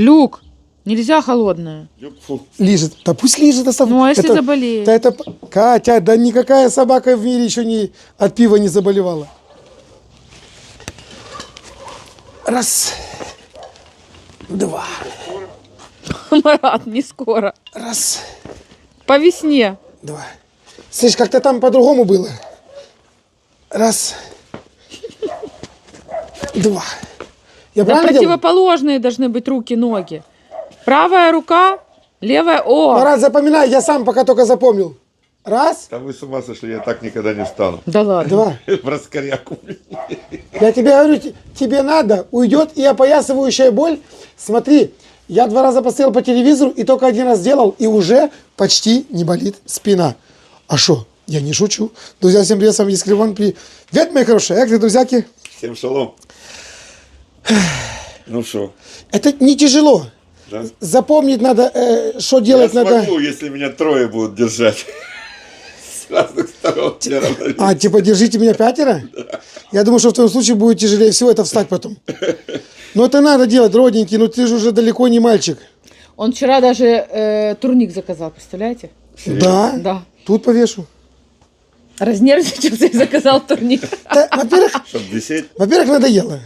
Люк, нельзя холодное. Лижет. Да пусть лижет. Ну, а если заболеет? Да это... Катя, да никакая собака в мире еще не от пива не заболевала. Раз. Два. Марат, не скоро. Раз. По весне. Два. Слышь, как-то там по-другому было. Раз. Два. Я Да правильно делаю? противоположные должны быть руки, ноги. Правая рука, левая... О! Марат, запоминай, я сам пока только запомнил. Раз. Да вы с ума сошли, я так никогда не встану. Да ладно. Два. В раскоряку. Я тебе говорю, тебе надо, уйдет и опоясывающая боль. Смотри, я 2 раза посмотрел по телевизору и только 1 раз сделал, и уже почти не болит спина. А что? Я не шучу. Друзья, всем привет, с вами Искривон. Привет, мои хорошие. Как ты, друзьяки? Всем шалом. Ну что? Это не тяжело. Да? Запомнить надо, что делать Я надо. смогу, если меня 3 будут держать. С разных сторон. А, типа, держите меня 5? Да. Я думаю, что в твоем случае будет тяжелее всего это встать потом. Но это надо делать, родненький, но ты же уже далеко не мальчик. Он вчера даже турник заказал, представляете? Да? Да. Тут повешу. Разнервничался и заказал турник. Да, во-первых, Чтоб висеть. надоело.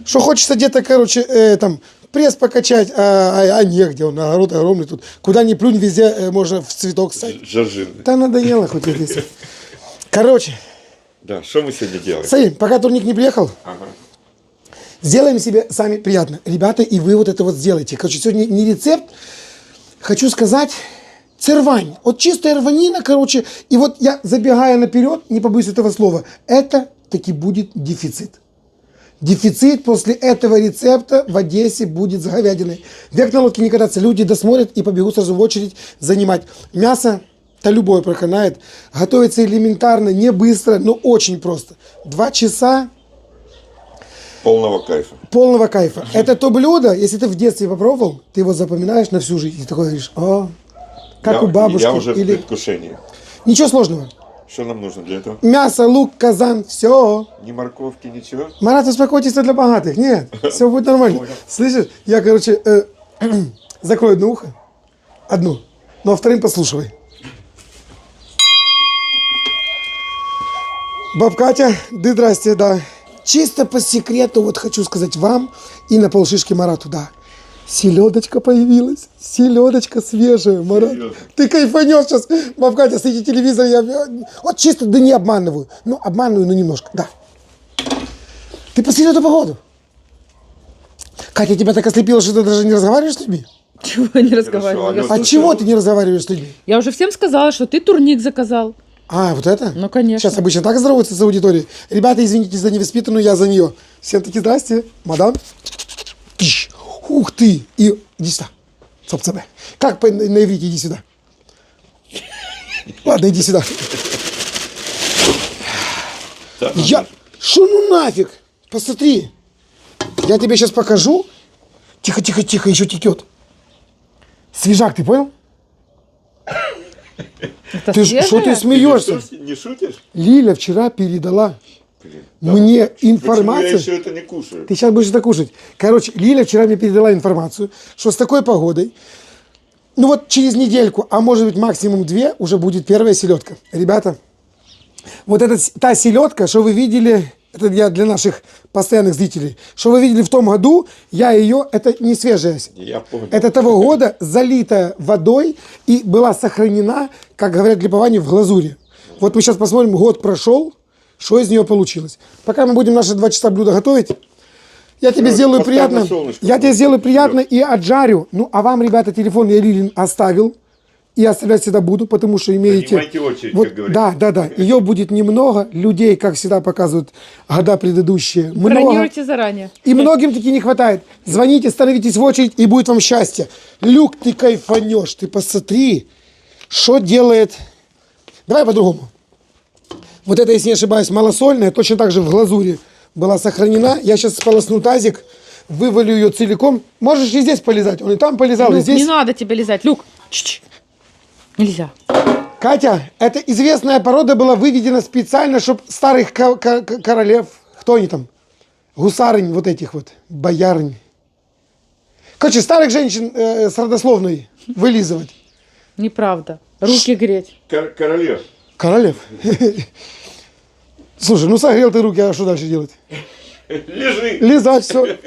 Что хочется где-то, короче, там, пресс покачать, а негде, он огород огромный тут. Куда ни плюнь, везде можно в цветок ссать. Жажирный. Да надоело хоть это. Короче, Да, что мы сегодня делаем? смотри, пока турник не приехал, Ага. сделаем себе сами приятно. Ребята, и вы вот это вот сделайте. Короче, сегодня не рецепт, хочу сказать, цирвань. Вот чистая рванина, короче, и вот я, забегая наперед, не побоюсь этого слова, это таки будет дефицит. Дефицит после этого рецепта в Одессе будет с говядиной. Век на лодке не кататься. Люди досмотрят и побегут сразу в очередь занимать. Мясо-то любое проканает. Готовится элементарно, не быстро, но очень просто. 2 часа Полного кайфа. полного кайфа. Это то блюдо, если ты в детстве попробовал, ты его запоминаешь на всю жизнь. И такой говоришь, как у бабушки. Я уже в Или... предвкушении. Ничего сложного. Что нам нужно для этого? Мясо, лук, казан, все. Ни морковки, ничего? Марат, успокойтесь, это для богатых. Нет, все будет нормально. Слышишь, я, короче, закрою одно ухо. Одну. Ну, а вторым послушивай. Баб Катя, да здрасте, да. Чисто по секрету, вот хочу сказать вам и на полшишки Марату, да. Селедочка появилась. Селедочка свежая, Марат. Серьезно? Ты кайфанешь сейчас. Баб Катя, сидит телевизор, я... Вот чисто, да не обманываю. Ну, обманываю, но немножко, да. Ты посмотри эту погоду. Катя, тебя так ослепила, что ты даже не разговариваешь с людьми? Чего я не разговаривала? Хорошо, А чего ты не разговариваешь с людьми? Я уже всем сказала, что ты турник заказал. А, вот это? Ну, конечно. Сейчас обычно так здороваются с аудиторией. Ребята, извините за невоспитанную, я за нее. Всем таки здрасте, мадам. Тыщ. Ух ты! И иди сюда. Собственно. Как на иврите, иди сюда. Ладно, иди сюда. Я... Что ну нафиг? Посмотри. Я тебе сейчас покажу. Тихо, тихо, тихо, еще текет. Свежак, ты понял? Это Ты что ты свежее? смеешься? Не шутишь? Лиля вчера передала Да. мне Почему информацию. я еще это не кушаю? Ты сейчас будешь это кушать. Короче, Лиля вчера мне передала информацию, что с такой погодой, ну вот через недельку, а может быть максимум 2, уже будет первая селедка. Ребята, вот это та селедка, что вы видели, это я для наших постоянных зрителей, что вы видели в том году, я ее, это не свежая, Я понял. это того года, залитая водой и была сохранена, как говорят, для плавания в глазури. Вот мы сейчас посмотрим, год прошел, что из нее получилось. Пока мы будем наши 2 часа блюда готовить, я тебе сделаю поставь приятно. на солнышко. Я тебе сделаю приятно и отжарю. Ну, а вам, ребята, телефон я Лилин оставил. И оставлять всегда буду, потому что имеете... Занимайте очередь, вот, как говорится. да. Ее будет немного. Людей, как всегда показывают года предыдущие, много. Бронируйте заранее. И многим таки не хватает. Звоните, становитесь в очередь, и будет вам счастье. Люк, ты кайфанешь. Ты посмотри, что делает... Давай по-другому. Вот это, если не ошибаюсь, малосольная, точно так же в глазури была сохранена. Я сейчас сполосну тазик, вывалю ее целиком. Можешь и здесь полезать. Он и там полезал, и Люк, здесь. не надо тебе лизать. Люк, чш-чш. Нельзя. Катя, эта известная порода была выведена специально, чтобы старых королев, кто они там, гусарынь вот этих вот, боярынь, Короче, старых женщин с родословной вылизывать. Неправда. Руки греть. Королев. Королев. Слушай, ну согрел ты руки, а что дальше делать? Лежи. Лизать все.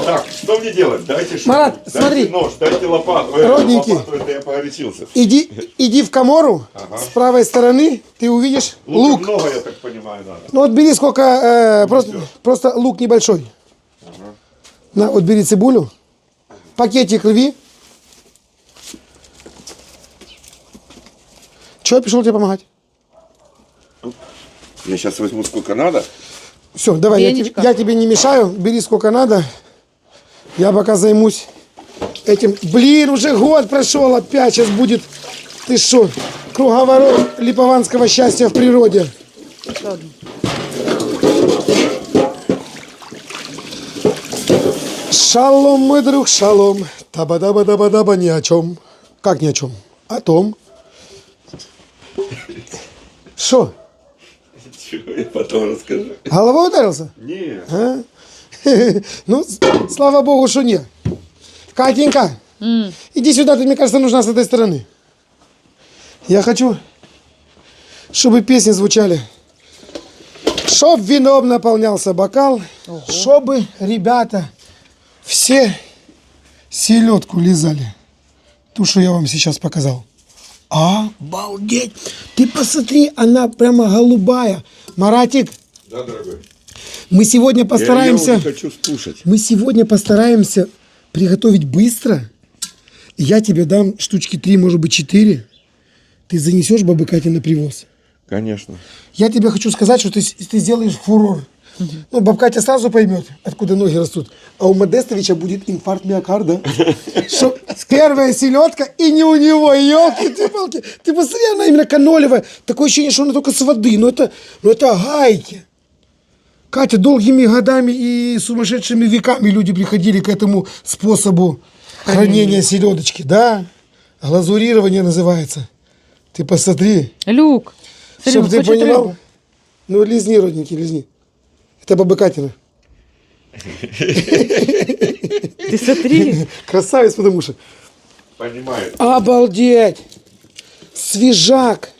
Так, что мне делать? Дайте что? Марат, Дайте смотри. нож, дайте лопату. Родненький. Лопату, это я погорячился. Иди в комору, Ага. с правой стороны ты увидишь лук. Много, я так понимаю, надо. Ну вот бери сколько, просто лук небольшой. На, вот бери цибулю, пакетик рви. Че, я пришел тебе помогать? Я сейчас возьму сколько надо. Все, давай, Веничка. я тебе не мешаю, бери сколько надо. Я пока займусь этим. Блин, уже год прошел, опять сейчас будет, ты что, круговорот липованского счастья в природе. Ладно. Шалом, мой друг, шалом. Таба-даба-даба-даба ни о чем. Как ни о чем? О том. Что? Чего я потом расскажу? Головой ударился? Нет. А? Ну, слава богу, что нет. Катенька, иди сюда, ты, мне кажется, нужна с этой стороны. Я хочу, чтобы песни звучали. Чтоб вином наполнялся бокал, чтобы ребята все селедку лизали. Ту, что я вам сейчас показал. Обалдеть! Ты посмотри, она прямо голубая. Маратик, Да, дорогой? мы сегодня Я постараемся... уже хочу скушать. Мы сегодня постараемся приготовить быстро. Я тебе дам штучки 3, может быть 4. Ты занесешь бабы Кате на привоз. Конечно. Я тебе хочу сказать, что ты сделаешь фурор. Ну, бабка Катя сразу поймет, откуда ноги растут. А у Модестовича будет инфаркт миокарда. Что первая селедка, и не у него, елки-палки. Ты посмотри, она именно канолевая. Такое ощущение, что она только с воды. Но это гайки. Катя, долгими годами и сумасшедшими веками люди приходили к этому способу хранения селедочки. Да, глазурирование называется. Ты посмотри. Люк. Смотри, Чтоб он ты хочет понимал. рыбу. Ну, лизни, родненький, лизни. Это баба Катина. Ты смотри. Красавец, потому что. Понимаю. Обалдеть! Свежак!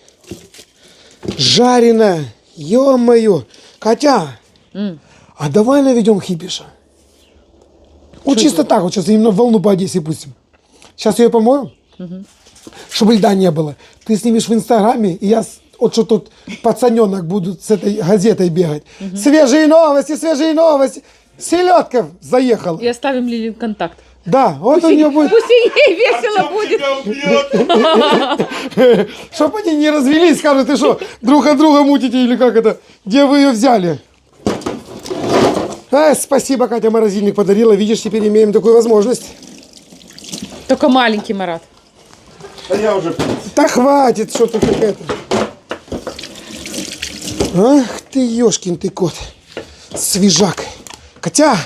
Жареная! Ё-моё! Катя! А давай наведем хипиша. Вот чисто так, вот сейчас именно волну по Одессе пустим. Сейчас ее помою, чтобы льда не было. Ты снимешь в Инстаграме, и я вот что тут пацаненок буду с этой газетой бегать. Свежие новости, свежие новости. Селедка заехала. И оставим Лилин контакт. Да, вот у нее будет. Пусть и ей весело будет. Тебя убьет. Чтоб они не развелись, скажут, ты что, друг от друга мутите или как это? Где вы ее взяли? Спасибо, Катя морозильник подарила. Видишь, теперь имеем такую возможность. Только маленький, Марат. Да я уже... Да хватит, что ты какая-то. Ах ты, ёшкин ты кот. Свежак. Катя!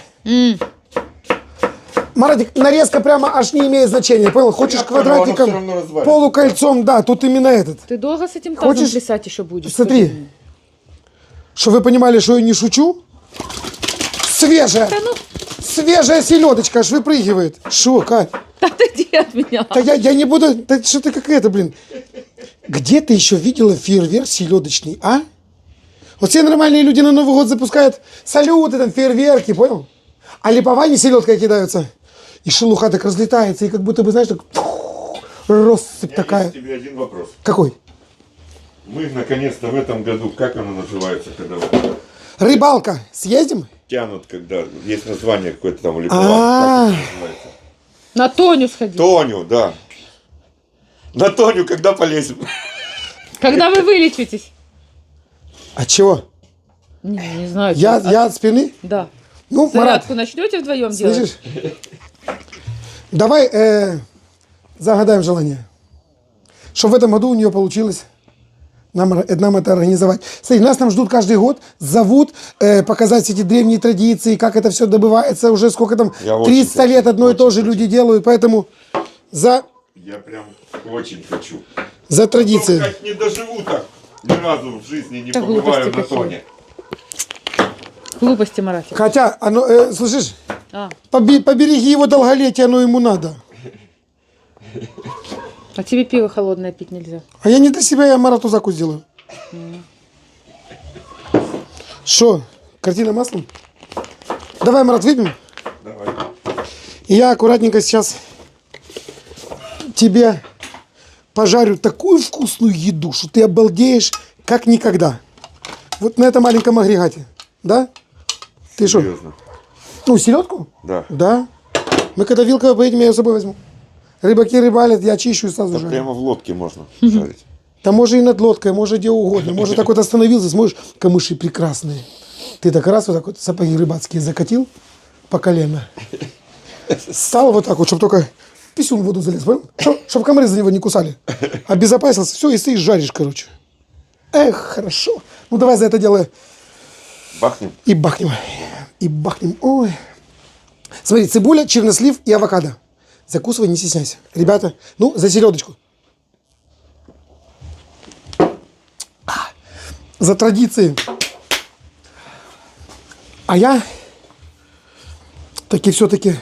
Маратик, нарезка прямо аж не имеет значения, понял? Хочешь Я понял, оно квадратиком, всё равно развалится. полукольцом, да, тут именно этот. Ты долго с этим тазом Хочешь? плясать еще будешь? Смотри, Скажи мне. что вы понимали, что я не шучу? Свежая, Да ну, свежая селедочка аж выпрыгивает. Шо, Кать? да ты где от меня? Да я не буду, да что ты как это, блин. Где ты еще видела фейерверк селедочный, а? Вот все нормальные люди на Новый год запускают салюты, там, фейерверки, понял? А липование селедкой кидаются. И шелуха так разлетается, и как будто бы, знаешь, так россыпь У меня такая. есть к тебе один вопрос. Какой? Мы наконец-то в этом году, как оно называется, когда вот Рыбалка. Съездим? тянут, когда есть название какое-то там или А. как это называется? На Тоню сходи. Тоню, да. На Тоню когда полезем? Когда вы вылечитесь? От чего? Не знаю. Я от спины? Да. Ну, Марат, Зарядку начнете вдвоем делать? слышишь? Давай загадаем желание. Чтобы в этом году у нее получилось нам это организовать. Смотри, нас там ждут каждый год, зовут показать все эти древние традиции, как это все добывается, уже сколько там, Я очень 300 лет хочу, одно и то очень же люди делают, поэтому за Я прям очень хочу. традиции. Только не доживу так. Ни разу в жизни не Так побываю глупости на какие. Тоне. Глупости, Маратик. Хотя, слышишь, А, Побереги его долголетие, оно ему надо. а тебе пиво холодное пить нельзя. А я не для себя, я Марату закус сделаю. Что, картина маслом? Давай, Марат, выпьем. Давай. И я аккуратненько сейчас тебе пожарю такую вкусную еду, что ты обалдеешь как никогда. Вот на этом маленьком агрегате. Да? Ты что? Серьезно? Ну, селедку? Да. Да. Мы когда вилкой поедем, я ее с собой возьму. Рыбаки рыбалят, я чищу и сразу жарю. Прямо в лодке можно жарить. Там может и над лодкой, может где угодно. Может так вот остановился, смотришь, камыши прекрасные. Ты так раз вот так вот сапоги рыбацкие закатил по колено. Стал вот так вот, чтобы только писюн в воду залез, понял? Чтобы комары за него не кусали. Обезопасился, все, и стоишь, жаришь, короче. Эх, хорошо. Ну давай за это дело Бахнем. и бахнем. И бахнем. Ой. Смотри, цибуля, чернослив и авокадо. Закусывай, не стесняйся. Ребята, ну, за селедочку. За традиции. А я таки все-таки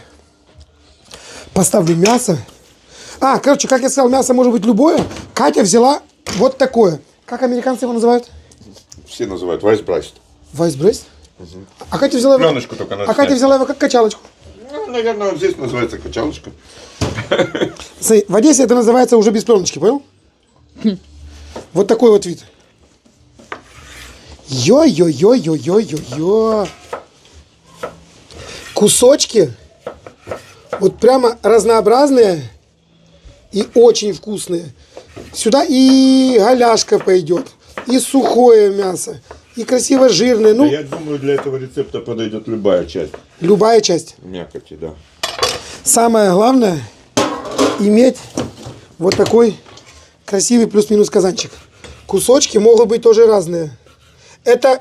поставлю мясо. А, короче, как я сказал, мясо может быть любое. Катя взяла вот такое. Как американцы его называют? Все называют вайсбраст. Вайсбрест? А Катя взяла его... Пленочку только надо А Катя снять. взяла его как качалочку. Ну, наверное, вот здесь называется качалочка. Смотри, в Одессе это называется уже без пленочки, понял? Вот такой вот вид. Йо-йо-йо-йо-йо-йо-йо. Кусочки вот прямо разнообразные и очень вкусные. Сюда и голяшка пойдет, и сухое мясо, и красиво жирное. Ну, Я думаю, для этого рецепта подойдет любая часть любая часть. мякоти, да. Самое главное иметь вот такой красивый плюс-минус казанчик. Кусочки могут быть тоже разные. Это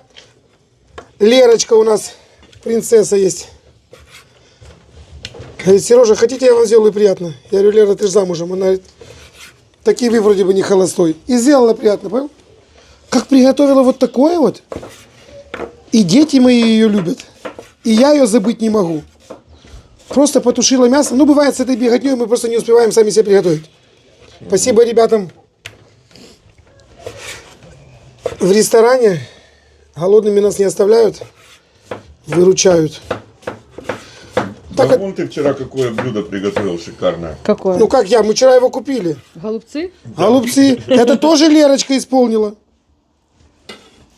Лерочка у нас, принцесса есть. Говорит, Сережа, хотите, я вам сделаю приятно? Я говорю, Лера, ты же замужем. Она говорит, такие вы вроде бы не холостой. И сделала приятно, понял? Как приготовила вот такое вот. И дети мои ее любят. И я ее забыть не могу. Просто потушила мясо. Ну, бывает, с этой беготней мы просто не успеваем сами себе приготовить. Спасибо ребятам в ресторане. Голодными нас не оставляют. Выручают. Так, Да вон ты вчера какое блюдо приготовил шикарное. Какое? ну как я, мы вчера его купили. Голубцы? Голубцы. Это тоже Лерочка исполнила.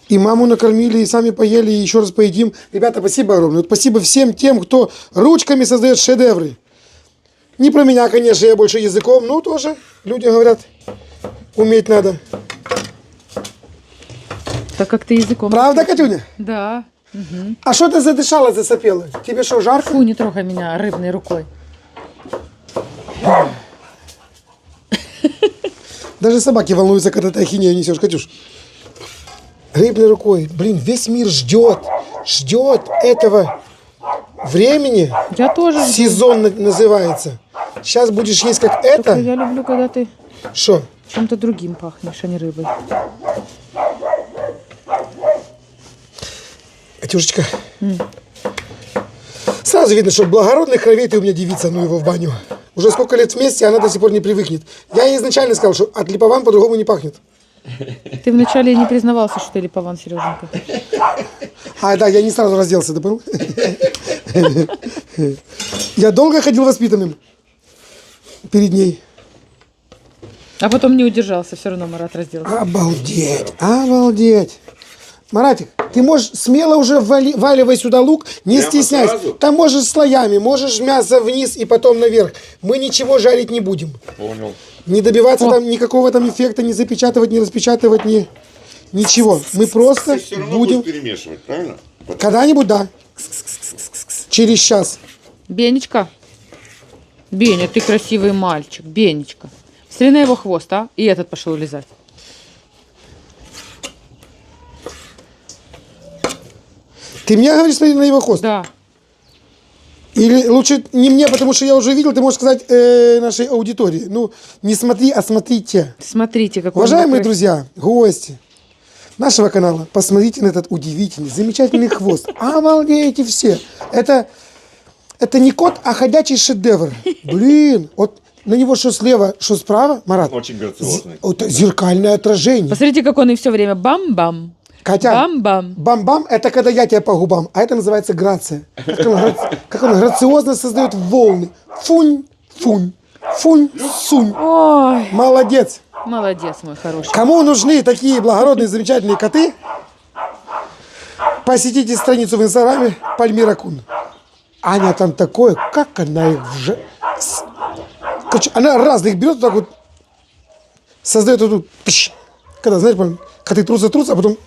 И маму накормили, и сами поели, и еще раз поедим. Ребята, спасибо огромное. Вот спасибо всем тем, кто ручками создает шедевры. Не про меня, конечно, я больше языком, но тоже люди говорят, уметь надо. Так как ты языком. Правда, Катюня? Да. А что ты задышала, засопела? Тебе что, жарко? Фу, не трогай меня рыбной рукой. Даже собаки волнуются, когда ты ахинею несешь, Катюш. Рыбной рукой. Блин, весь мир ждет этого времени. Я тоже. жду. Сезон называется. Сейчас будешь есть как Только это. я люблю, когда ты Что? чем-то другим пахнешь, а не рыбой. Катюшечка. Сразу видно, что благородных кровей ты у меня девица, ну его в баню. Уже сколько лет вместе, она до сих пор не привыкнет. Я ей изначально сказал, что от липован по-другому не пахнет. Ты вначале не признавался, что ты липован, Сереженька. А, да, я не сразу разделся, ты понял? Я долго ходил воспитанным перед ней. А потом не удержался, все равно Марат разделся. Обалдеть, обалдеть. Маратик, ты можешь смело уже валивай сюда лук, не Прямо стесняйся. сразу? Там можешь слоями, можешь мясо вниз и потом наверх. Мы ничего жарить не будем. Понял. Не добиваться там никакого там эффекта, не запечатывать, не распечатывать, ничего. Мы просто Ты все равно будем... будешь перемешивать, правильно? Когда-нибудь, да. Через час. Бенечка. Беня, ты красивый мальчик. Бенечка. Смотри на его хвост, а? И этот пошел лизать. Ты мне говоришь, смотри на его хвост? Да. Или лучше не мне, потому что я уже видел, ты можешь сказать нашей аудитории. Ну, не смотри, а смотрите. Смотрите, какой Уважаемые он друзья, гости нашего канала, посмотрите на этот удивительный, замечательный хвост. Обалдеете все. Это Это не кот, а ходячий шедевр. Блин, вот на него что слева, что справа, Марат? Очень грациозный. Это зеркальное отражение. Посмотрите, как он и все время бам-бам. Катя, Бам-бам. бам-бам – это когда я тебя по губам, а это называется грация. Как он грациозно создает волны. Фунь, фунь, фунь, сунь. Ой, Молодец. молодец, мой хороший. Кому нужны такие благородные, замечательные коты, посетите страницу в инстаграме Пальмира Кун. Аня там такое, как она их уже... Короче, она разных берет, вот так вот, создает вот тут, пш, когда, знаешь, коты трутся, а потом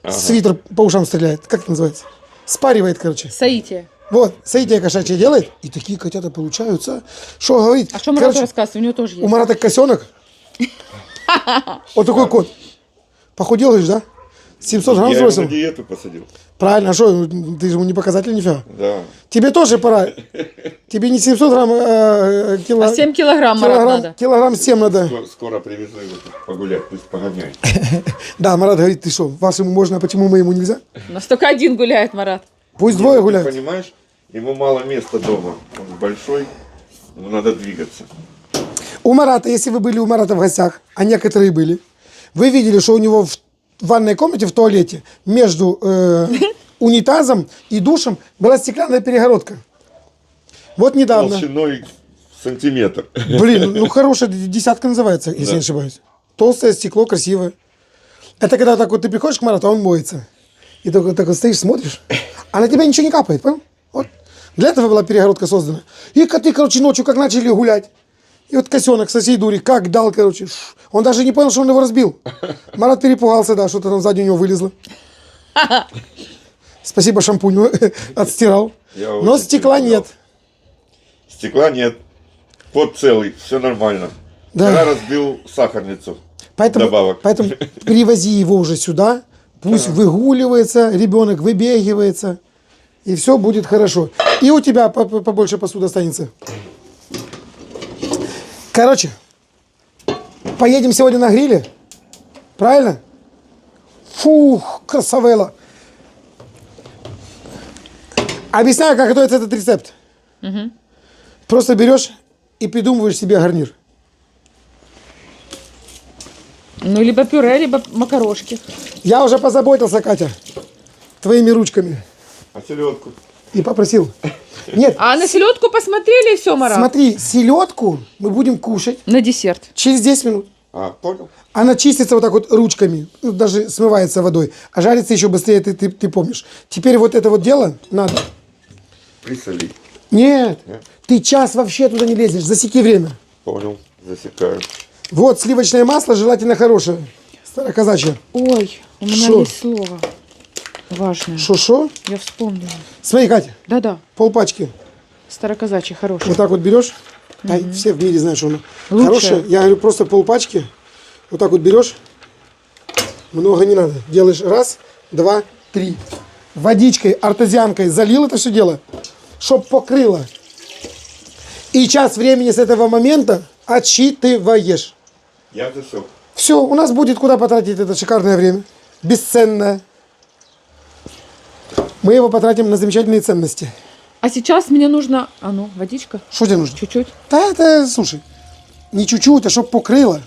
свитер по ушам стреляет. Как это называется? Спаривает, короче. Саития. Вот, саития кошачья делает, и такие котята получаются. Что говорить? А что Марат рассказывает? У него тоже У есть. Марата косенок. Вот такой кот. Похудел, говоришь, да? 700 грамм Я его на сбросил. диету посадил. Правильно, а что, ты же ему не показатель нифига. Да. Тебе тоже пора. Тебе не 700 грамм, а А 7 килограмм, Марат, надо. Килограмм 7 надо. Скоро привезу его тут погулять, пусть погоняет. Да, Марат говорит, ты что, вашему можно, а почему моему нельзя? У нас только один гуляет, Марат. Пусть двое Ты гуляют. понимаешь, ему мало места дома. Он большой, ему надо двигаться. У Марата, если вы были у Марата в гостях, а некоторые были, вы видели, что у него в ванной комнате, в туалете, между унитазом и душем была стеклянная перегородка. Вот недавно. Толщиной сантиметр. Блин, ну хорошая десятка называется, если не ошибаюсь. Толстое стекло, красивое. Это когда так вот ты приходишь к Марату, а он моется. И так вот стоишь, смотришь, а на тебя ничего не капает, понял? Вот. Для этого была перегородка создана. И коты, короче, ночью как начали гулять. И вот косенок со всей дури как дал, короче. Он даже не понял, что он его разбил. Марат перепугался, да, что-то там сзади у него вылезло. Спасибо, шампунь отстирал. Но стекла нет. Стекла нет. Кот целый, все нормально. Да. Вчера разбил сахарницу. Поэтому Добавок. привози его уже сюда. Пусть выгуливается, ребенок выбегивается. И все будет хорошо. И у тебя побольше посуды останется. Короче, поедем сегодня на гриле. Правильно? Фух, красавелла. Объясняю, как готовится этот рецепт. Просто берешь и придумываешь себе гарнир. Ну, либо пюре, либо макарошки. Я уже позаботился, Катя, твоими ручками. А селедку? И попросил. Нет, А на селедку посмотрели и все, Марат? смотри, селедку мы будем кушать На десерт. через 10 минут. А, понял? Она чистится вот так вот ручками, ну, даже смывается водой, а жарится еще быстрее, ты помнишь. Теперь вот это вот дело надо. Присоли. Нет, ты час вообще туда не лезешь, засеки время. Понял, засекаю. Вот сливочное масло, желательно хорошее, староказачье. Ой, у меня Шо? есть слово важное. Шо-шо? Я вспомнила. Смотри, Катя, Да-да, полпачки. староказачий, хороший. Вот так вот берешь. Да, все в мире знают, что оно Лучше. хорошее. Я говорю, просто полпачки. Вот так вот берешь. Много не надо. Делаешь раз, два, три. Водичкой, артезианкой залил это все дело, чтоб покрыло. И час времени с этого момента отсчитываешь. Я засек. Все, у нас будет куда потратить это шикарное время. Бесценное. Мы его потратим на замечательные ценности. А сейчас мне нужно... А ну, водичка. Что тебе нужно? Чуть-чуть. Да это, слушай, не чуть-чуть, а чтоб покрыло.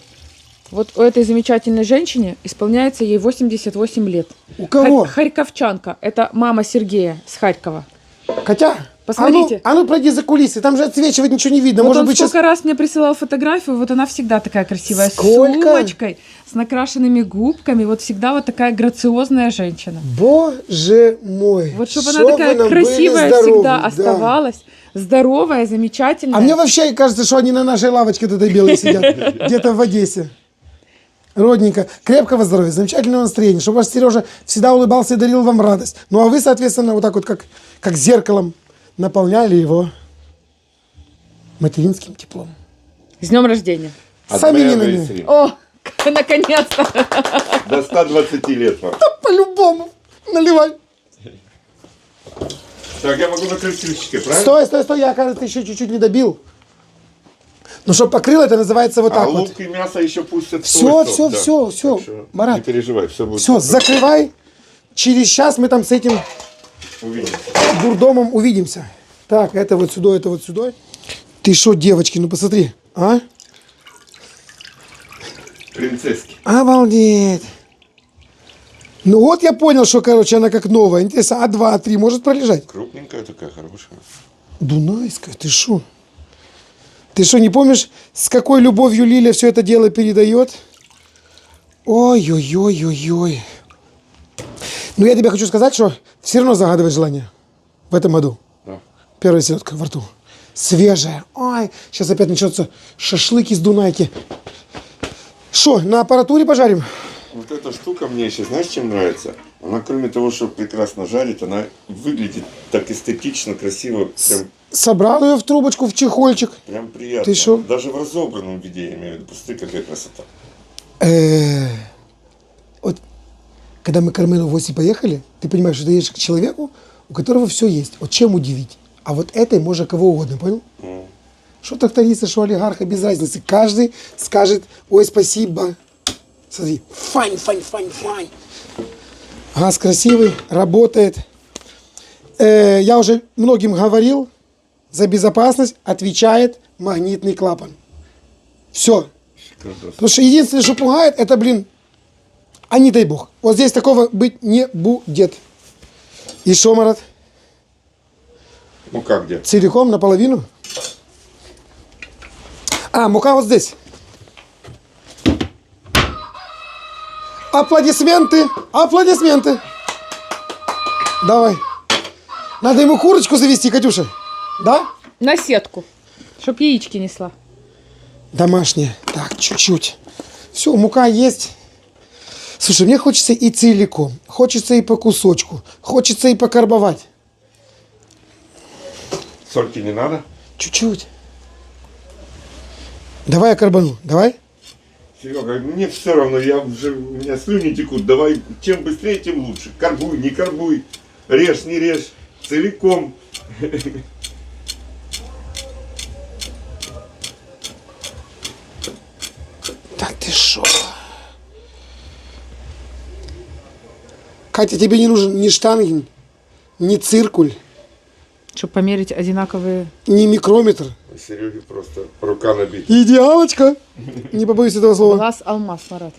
Вот у этой замечательной женщине исполняется ей 88 лет. У кого? Харьковчанка. Это мама Сергея с Харькова. Катя, Посмотрите. А ну пройди за кулисы, там же отсвечивать ничего не видно. Вот Может он быть, сколько сейчас... раз мне присылал фотографию, вот она всегда такая красивая, Сколько? с сумочкой, с накрашенными губками, вот всегда вот такая грациозная женщина. Боже мой. Вот чтобы Чтоб она вы такая нам были красивая здоровы, всегда да. оставалась, здоровая, замечательная. А мне вообще кажется, что они на нашей лавочке тут этой белой сидят, где-то в Одессе. Родненько, крепкого здоровья, замечательного настроения, чтобы ваш Сережа всегда улыбался и дарил вам радость. Ну а вы, соответственно, вот так вот, как зеркалом, наполняли его материнским теплом. С днем рождения. Сами не на ней. О, наконец-то. До 120 лет вам. По-любому. Наливай. Так, я могу накрыть крышечкой, правильно? Стой, я, кажется, еще чуть-чуть не добил. Ну, чтобы покрыл, это называется вот А так вот. лук и мясо еще пустят. Все, свой сок, все, да. все. Так что Марат, не переживай, все будет. все, закрывай. Через час мы там с этим Увидимся. дурдомом увидимся. Так, это вот сюда, это вот сюда. Ты что, девочки, ну посмотри, а? Принцесски. Обалдеть. Ну вот я понял, что, короче, она как новая. Интересно, А2, А3 может пролежать? Крупненькая такая, хорошая. Дунайская, ты что? Ты что, не помнишь, с какой любовью Лиля все это дело передает? Ой-ой-ой-ой-ой. Ну, я тебе хочу сказать, что все равно загадывать желание в этом году. Да. Первая селедка во рту. Свежая. Ой, сейчас опять начнется шашлык из Дунайки. Что, на аппаратуре пожарим? Вот эта штука мне еще, знаешь, чем нравится? Она, кроме того, что прекрасно жарит, она выглядит так эстетично, красиво, Собрал ее в трубочку, в чехольчик. прям приятно. Ты шо? Даже в разобранном виде, я имею в виду. Посмотри, какая красота. Вот, когда мы к Армену в гости поехали, ты понимаешь, что ты едешь к человеку, у которого все есть. Вот чем удивить? А вот этой можно кого угодно, понял? Что трактористы, что олигарха, без разницы. Каждый скажет, ой, спасибо. Смотри, файн. Газ красивый, работает. Я уже многим говорил, за безопасность отвечает магнитный клапан. Все. Потому что единственное, что пугает, это, блин, а не дай бог. Вот здесь такого быть не будет. И что, Марат? Мука где? Целиком, наполовину? А, мука вот здесь. Аплодисменты, аплодисменты. Давай. Надо ему курочку завести, Катюша. Да? На сетку, чтоб яички несла. Домашняя. Так, чуть-чуть. Все, мука есть. Слушай, мне хочется и целиком. Хочется и по кусочку. Хочется и покарбовать. Сольки не надо? Чуть-чуть. Давай я карбану. Давай. Серега, мне все равно, у меня слюни текут. Давай, чем быстрее, тем лучше. Карбуй, не карбуй. Режь, не режь. Целиком. Да ты шо? Катя, тебе не нужен ни штангин, ни циркуль, Чтобы померить одинаковые. ни микрометр. У Сереги просто рука набита. Идеалочка. Не побоюсь этого слова. Глаз алмаз, Марат.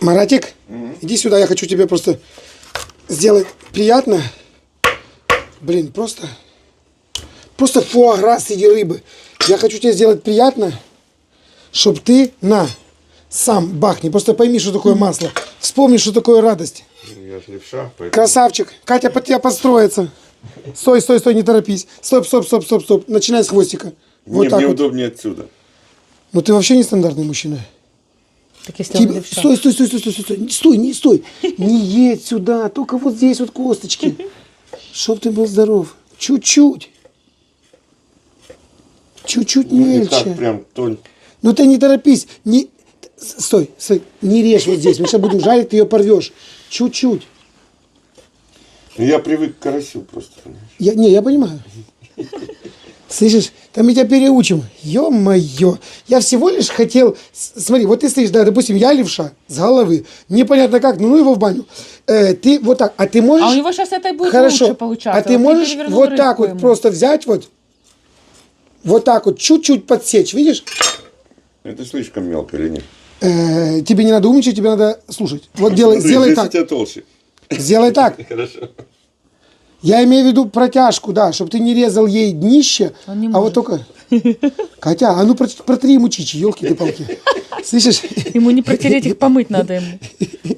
Маратик, иди сюда, я хочу тебе просто сделать приятно. Блин, просто фуагра среди рыбы. Я хочу тебе сделать приятно, чтобы ты сам бахни. Просто пойми, что такое масло. Вспомни, что такое радость. Я же левша, поэтому... Красавчик. Катя под тебя подстроится. Стой, не торопись. Стоп. Начинай с хвостика. Вот так мне вот. удобнее отсюда. Ну ты вообще нестандартный мужчина. Так если он левша. Стой, не едь сюда, только вот здесь вот косточки. Чтоб ты был здоров. Чуть-чуть Не так мельче. прям тонь. Ну ты не торопись. Стой, не режь вот здесь. Мы сейчас будем жарить, ты ее порвешь. Чуть-чуть. Я привык к карасю просто. Понимаешь? Я понимаю. Слышишь, там мы тебя переучим. Ё-моё. Я всего лишь хотел... Смотри, вот ты стоишь, да, допустим, я левша с головы. Непонятно как, ну его в баню. Ты вот так, а ты можешь... А у него сейчас это будет Хорошо. лучше получаться. А ты можешь перевернул вот так рыбку вот ему. просто взять вот так вот, чуть-чуть подсечь, видишь? Это слишком мелко или нет? Тебе не надо умничать, тебе надо слушать. Вот сделай Здесь у так. тебя толще. Сделай так. Хорошо. Я имею в виду протяжку, да, чтобы ты не резал ей днище, Он не а вот может. только... Катя, а ну протри ему чичи, елки ты палки. Слышишь? Ему не протереть, их помыть надо ему.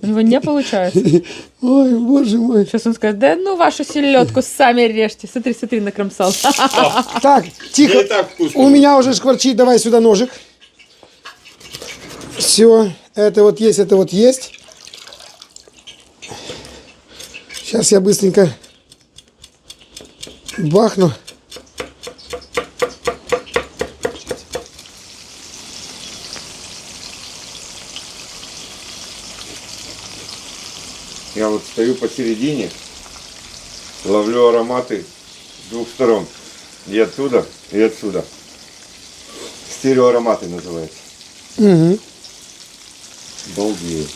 У него не получается. Ой, боже мой. Сейчас он скажет, да ну вашу селедку сами режьте. Смотри, накромсал. Так, тихо. Я и так вкусно. У меня уже шкварчит, давай сюда ножик. Все, это вот есть. Сейчас я быстренько бахну. Я вот стою посередине, ловлю ароматы с двух сторон. И оттуда, и отсюда. Стереоароматы называется. Угу. Балдею.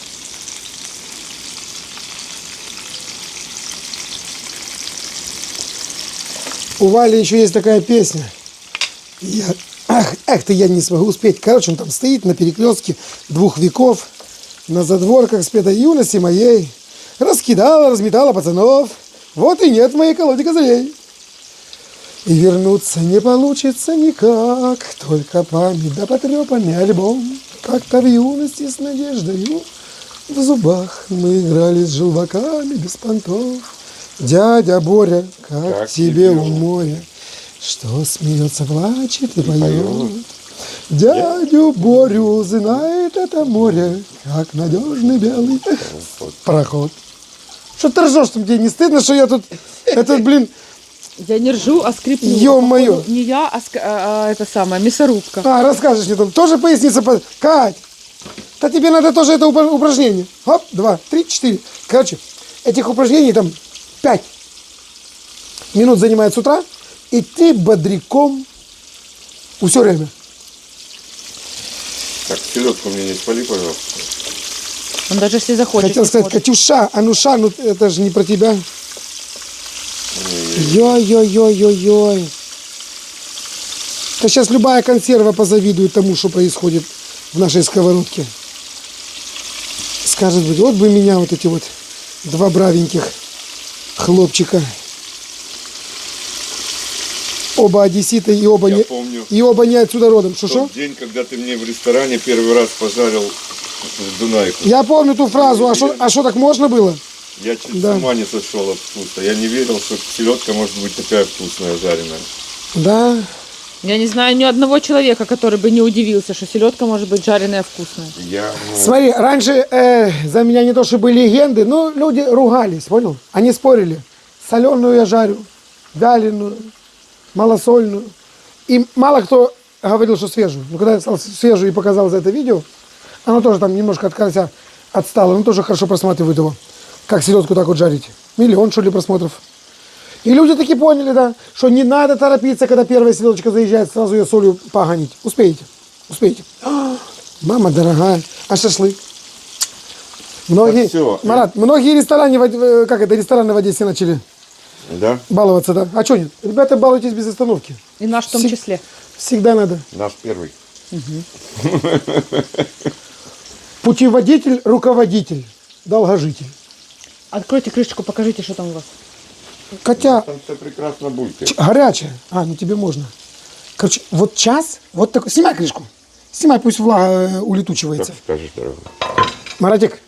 У Вали еще есть такая песня. Ах ты, я не смогу успеть. Короче, он там стоит на перекрестке 2 веков, на задворках спетой юности моей. Раскидала, разметала пацанов. Вот и нет в моей колоде козырей. И вернуться не получится никак, только память да потрепанный альбом. Как-то в юности с надеждою в зубах мы играли с желваками без понтов. Дядя Боря, как тебе у моря, что смеется, плачет и поет. Дядю Борю знает это море, как надежный белый проход. Что ты ржешь, что тебе не стыдно, что я тут, этот, блин, Я не ржу, а скрипну. Ё-моё. Походу, не я, а это самая мясорубка. расскажешь мне там, тоже поясница, Кать, да тебе надо тоже это упражнение. Хоп, 2, 3, 4. Короче, этих упражнений там 5 минут занимает с утра, и ты бодряком все время. Так, селедку мне не спали, пожалуйста. Он даже если захочет. Хотел не сказать, сможет. Катюша, Ануша, ну это же не про тебя. Йой-йой-йой-йой-йой. Да сейчас любая консерва позавидует тому, что происходит в нашей сковородке. Скажет, вот бы меня вот эти вот 2 бравеньких хлопчика. Оба одесситы и оба, Я помню. и оба не отсюда родом. Что? Тот день, когда ты мне в ресторане первый раз пожарил Дунайку. Я помню ту фразу, а что так можно было? Я чуть Да. с ума не сошел от вкуса. Я не верил, что селедка может быть такая вкусная, жареная. Да. Я не знаю ни одного человека, который бы не удивился, что селедка может быть жареная вкусная. Я, Смотри, раньше за меня не то чтобы легенды, но люди ругались, понял? Они спорили. Соленую я жарю, вяленую, малосольную. И мало кто говорил, что свежую. Но когда я стал свежую и показал за это видео, оно тоже там немножко от конца отстало, но тоже хорошо просматривает его. Как селедку так вот жарить. 1 миллион, что ли, просмотров. И люди таки поняли, да, что не надо торопиться, когда первая селедочка заезжает, сразу ее солью погонить. Успеете, успеете. Мама дорогая, а шашлык? Многие, Так всё. Марат, многие рестораны, рестораны в Одессе начали да? баловаться, да? А что нет? Ребята, балуйтесь без остановки. И наш в том Всег- числе. Всегда надо. Наш первый. Путеводитель, руководитель, долгожитель. Откройте крышечку, покажите, что там у вас. Хотя Там все прекрасно будет. горячая. Ну тебе можно. Короче, вот час, вот такой. Снимай крышку. Снимай, пусть влага Как улетучивается. скажешь, дорогой. Маратик,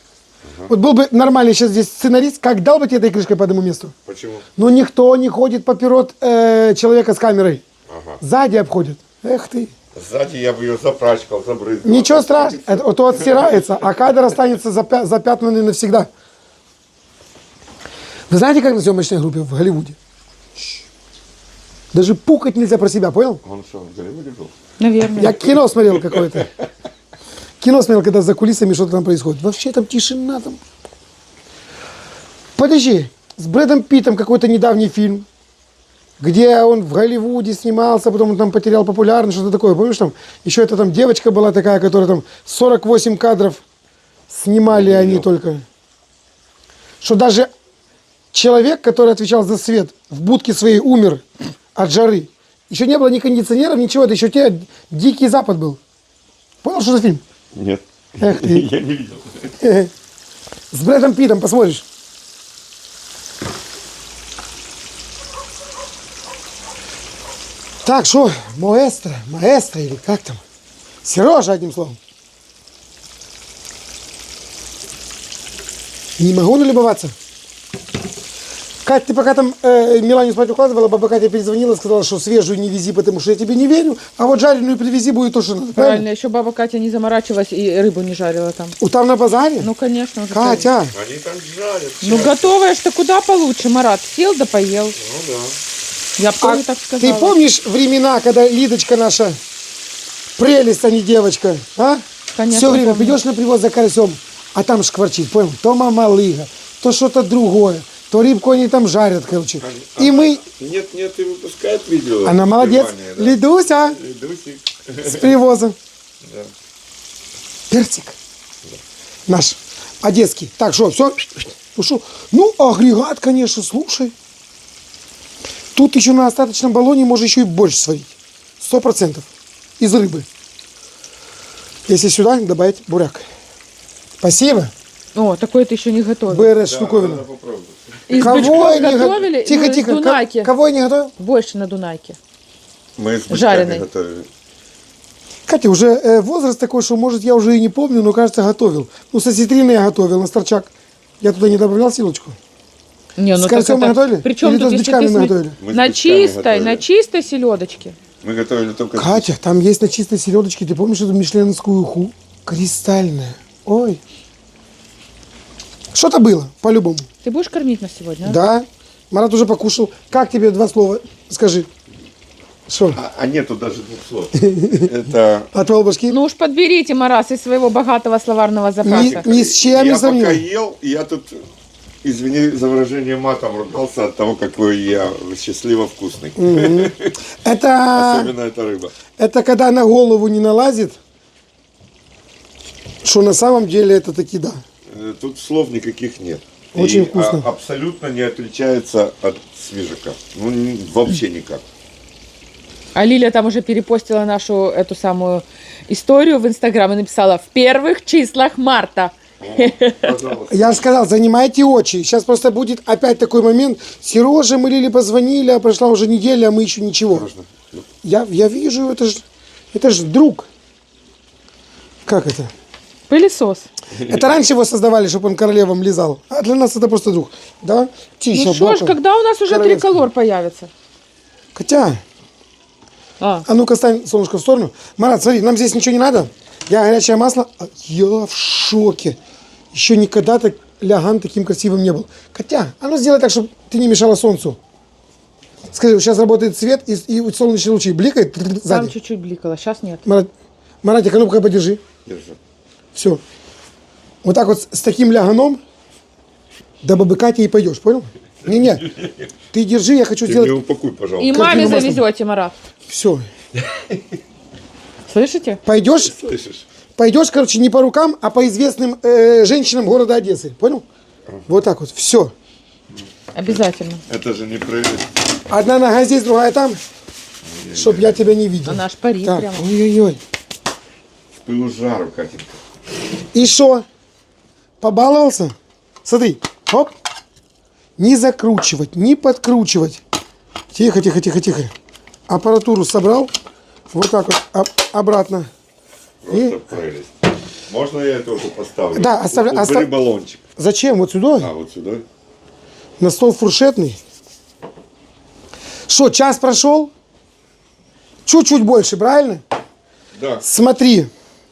вот был бы нормальный сейчас здесь сценарист, как дал бы тебе этой крышкой по этому месту? Почему? Но никто не ходит поперед человека с камерой. Ага. Сзади обходят. Эх ты. Сзади я бы ее запрачкал, забрызгал. Ничего страшного, это то отстирается, а кадр останется запятнанный навсегда. Вы знаете, как на съемочной группе в Голливуде? Даже пукать нельзя про себя, понял? Он что, в Голливуде был? Наверное. Я кино смотрел какое-то. Кино смотрел, когда за кулисами что-то там происходит. Вообще там тишина там. Подожди, с Брэдом Питтом какой-то недавний фильм, где он в Голливуде снимался, потом он там потерял популярность, что-то такое. Помнишь, там еще это там девочка была такая, которая там 48 кадров снимали они только. Что даже человек, который отвечал за свет, в будке своей умер от жары. Еще не было ни кондиционеров, ничего, это еще те Дикий Запад был. Понял, что за фильм? Нет. Эх ты. Я не видел. С Брэдом Питтом посмотришь. Так, что, маэстро или как там? Сережа, одним словом. Не могу налюбоваться. Кать, ты пока там Милане спать укладывала, баба Катя перезвонила, сказала, что свежую не вези, потому что я тебе не верю, а вот жареную привези, будет то, что надо. Правильно, еще баба Катя не заморачивалась и рыбу не жарила там. Там на базаре? Ну, конечно. уже Катя, Они там жарят. Ну, готовая что куда получше, Марат. Сел да поел. Ну да. Я бы а тоже так сказала. ты помнишь времена, когда Лидочка наша, прелесть, а не девочка, а? Конечно, Все время помню. придешь на привоз за карасем, а там шкварчит, понял? То мамалыга, то что-то другое, то рыбку они там жарят, короче. И мы... Нет, и выпускает видео. Она молодец. Внимание, да. Лидуся Лидусик. с привоза. Да. Персик. Наш одесский. Так, что, все? Ну, агрегат, конечно, слушай. Тут еще на остаточном баллоне можно еще и борщ сварить. 100%. Из рыбы. Если сюда добавить буряк. Спасибо. О, такое ты еще не готовил. БРС штуковина. Надо попробовать. Из Кого бычков я не готовили? готов- Тихо, Ну, из тихо. Дунайки. Кого я не готовил? Больше на Дунайке. Мы с бычками Жареный. готовили. Катя, уже возраст такой, что, может, я уже и не помню, но, кажется, готовил. Ну, со ситриной я готовил, на старчак. Я туда не добавлял силочку. Не, С так кольцом мы это- готовили? Причем Или тут, то с если бычками ты мы сме- готовили? Мы с на бычками чистой, готовили. на чистой селедочке. Мы готовили только с Катя, там есть на чистой селедочке, ты помнишь эту мишленовскую уху? Кристальная. Ой. Что-то было, по-любому. Ты будешь кормить нас сегодня? а? Да. Марат уже покушал. Как тебе 2 слова? Скажи. Что? А нету даже 2 слов. Это... Отвел башки? Ну уж подберите, Марас, из своего богатого словарного запаса. Ни с чем не Я пока сравнил. ел, я тут, извини за выражение, матом ругался от того, какой я счастливо вкусный. Это, Особенно эта рыба. это когда на голову не налазит, что на самом деле это таки да. Тут слов никаких нет. Очень И, вкусно. абсолютно не отличается от свежака. Ну, вообще никак. А Лиля там уже перепостила нашу эту самую историю в Инстаграм и написала в первых числах марта. Пожалуйста. Я же сказал, занимайте очи. Сейчас просто будет опять такой момент. Сереже мы Лиле позвонили, а прошла уже неделя, а мы еще ничего. Можно? Я вижу, это ж друг. Как это? Пылесос. Это раньше его создавали, чтобы он королевам лизал. А для нас это просто друг. Да? Тише, Ну что ж, боком. когда у нас уже Королевский. триколор появится? Катя, а ну-ка стань солнышко в сторону. Марат, смотри, нам здесь ничего не надо. Я горячее масло. Я в шоке. Еще никогда так ляган таким красивым не был. Катя, а ну сделай так, чтобы ты не мешала солнцу. Скажи, сейчас работает свет и солнечные лучи. Бликает Там сзади. чуть-чуть бликало, сейчас нет. Маратик, а ну-ка подержи. Держи. Все. Вот так вот с таким ляганом до бабы Кати и пойдешь, понял? Не-не, ты держи, я хочу Ты мне сделать... упакуй, пожалуйста. И маме маслом. завезете, Марат. Все. Слышите? Пойдешь, Слышишь? короче, не по рукам, а по известным женщинам города Одессы. Понял? Вот так вот. Все. Обязательно. Это же не проверить. Одна нога здесь, другая там. Чтоб я тебя не видел. Она аж парит Так, прямо. ой-ой-ой. В пылу жару, Катенька. И что? Побаловался? Смотри. Хоп. Не закручивать, не подкручивать. Тихо, тихо, тихо, тихо. Аппаратуру собрал. Вот так вот. Обратно. Просто прелесть. Можно я это уже поставлю? Да, оставляй. Убери баллончик. Зачем? Вот сюда? А, вот сюда. На стол фуршетный. Что, час прошел? Чуть-чуть больше, правильно? Да. Смотри.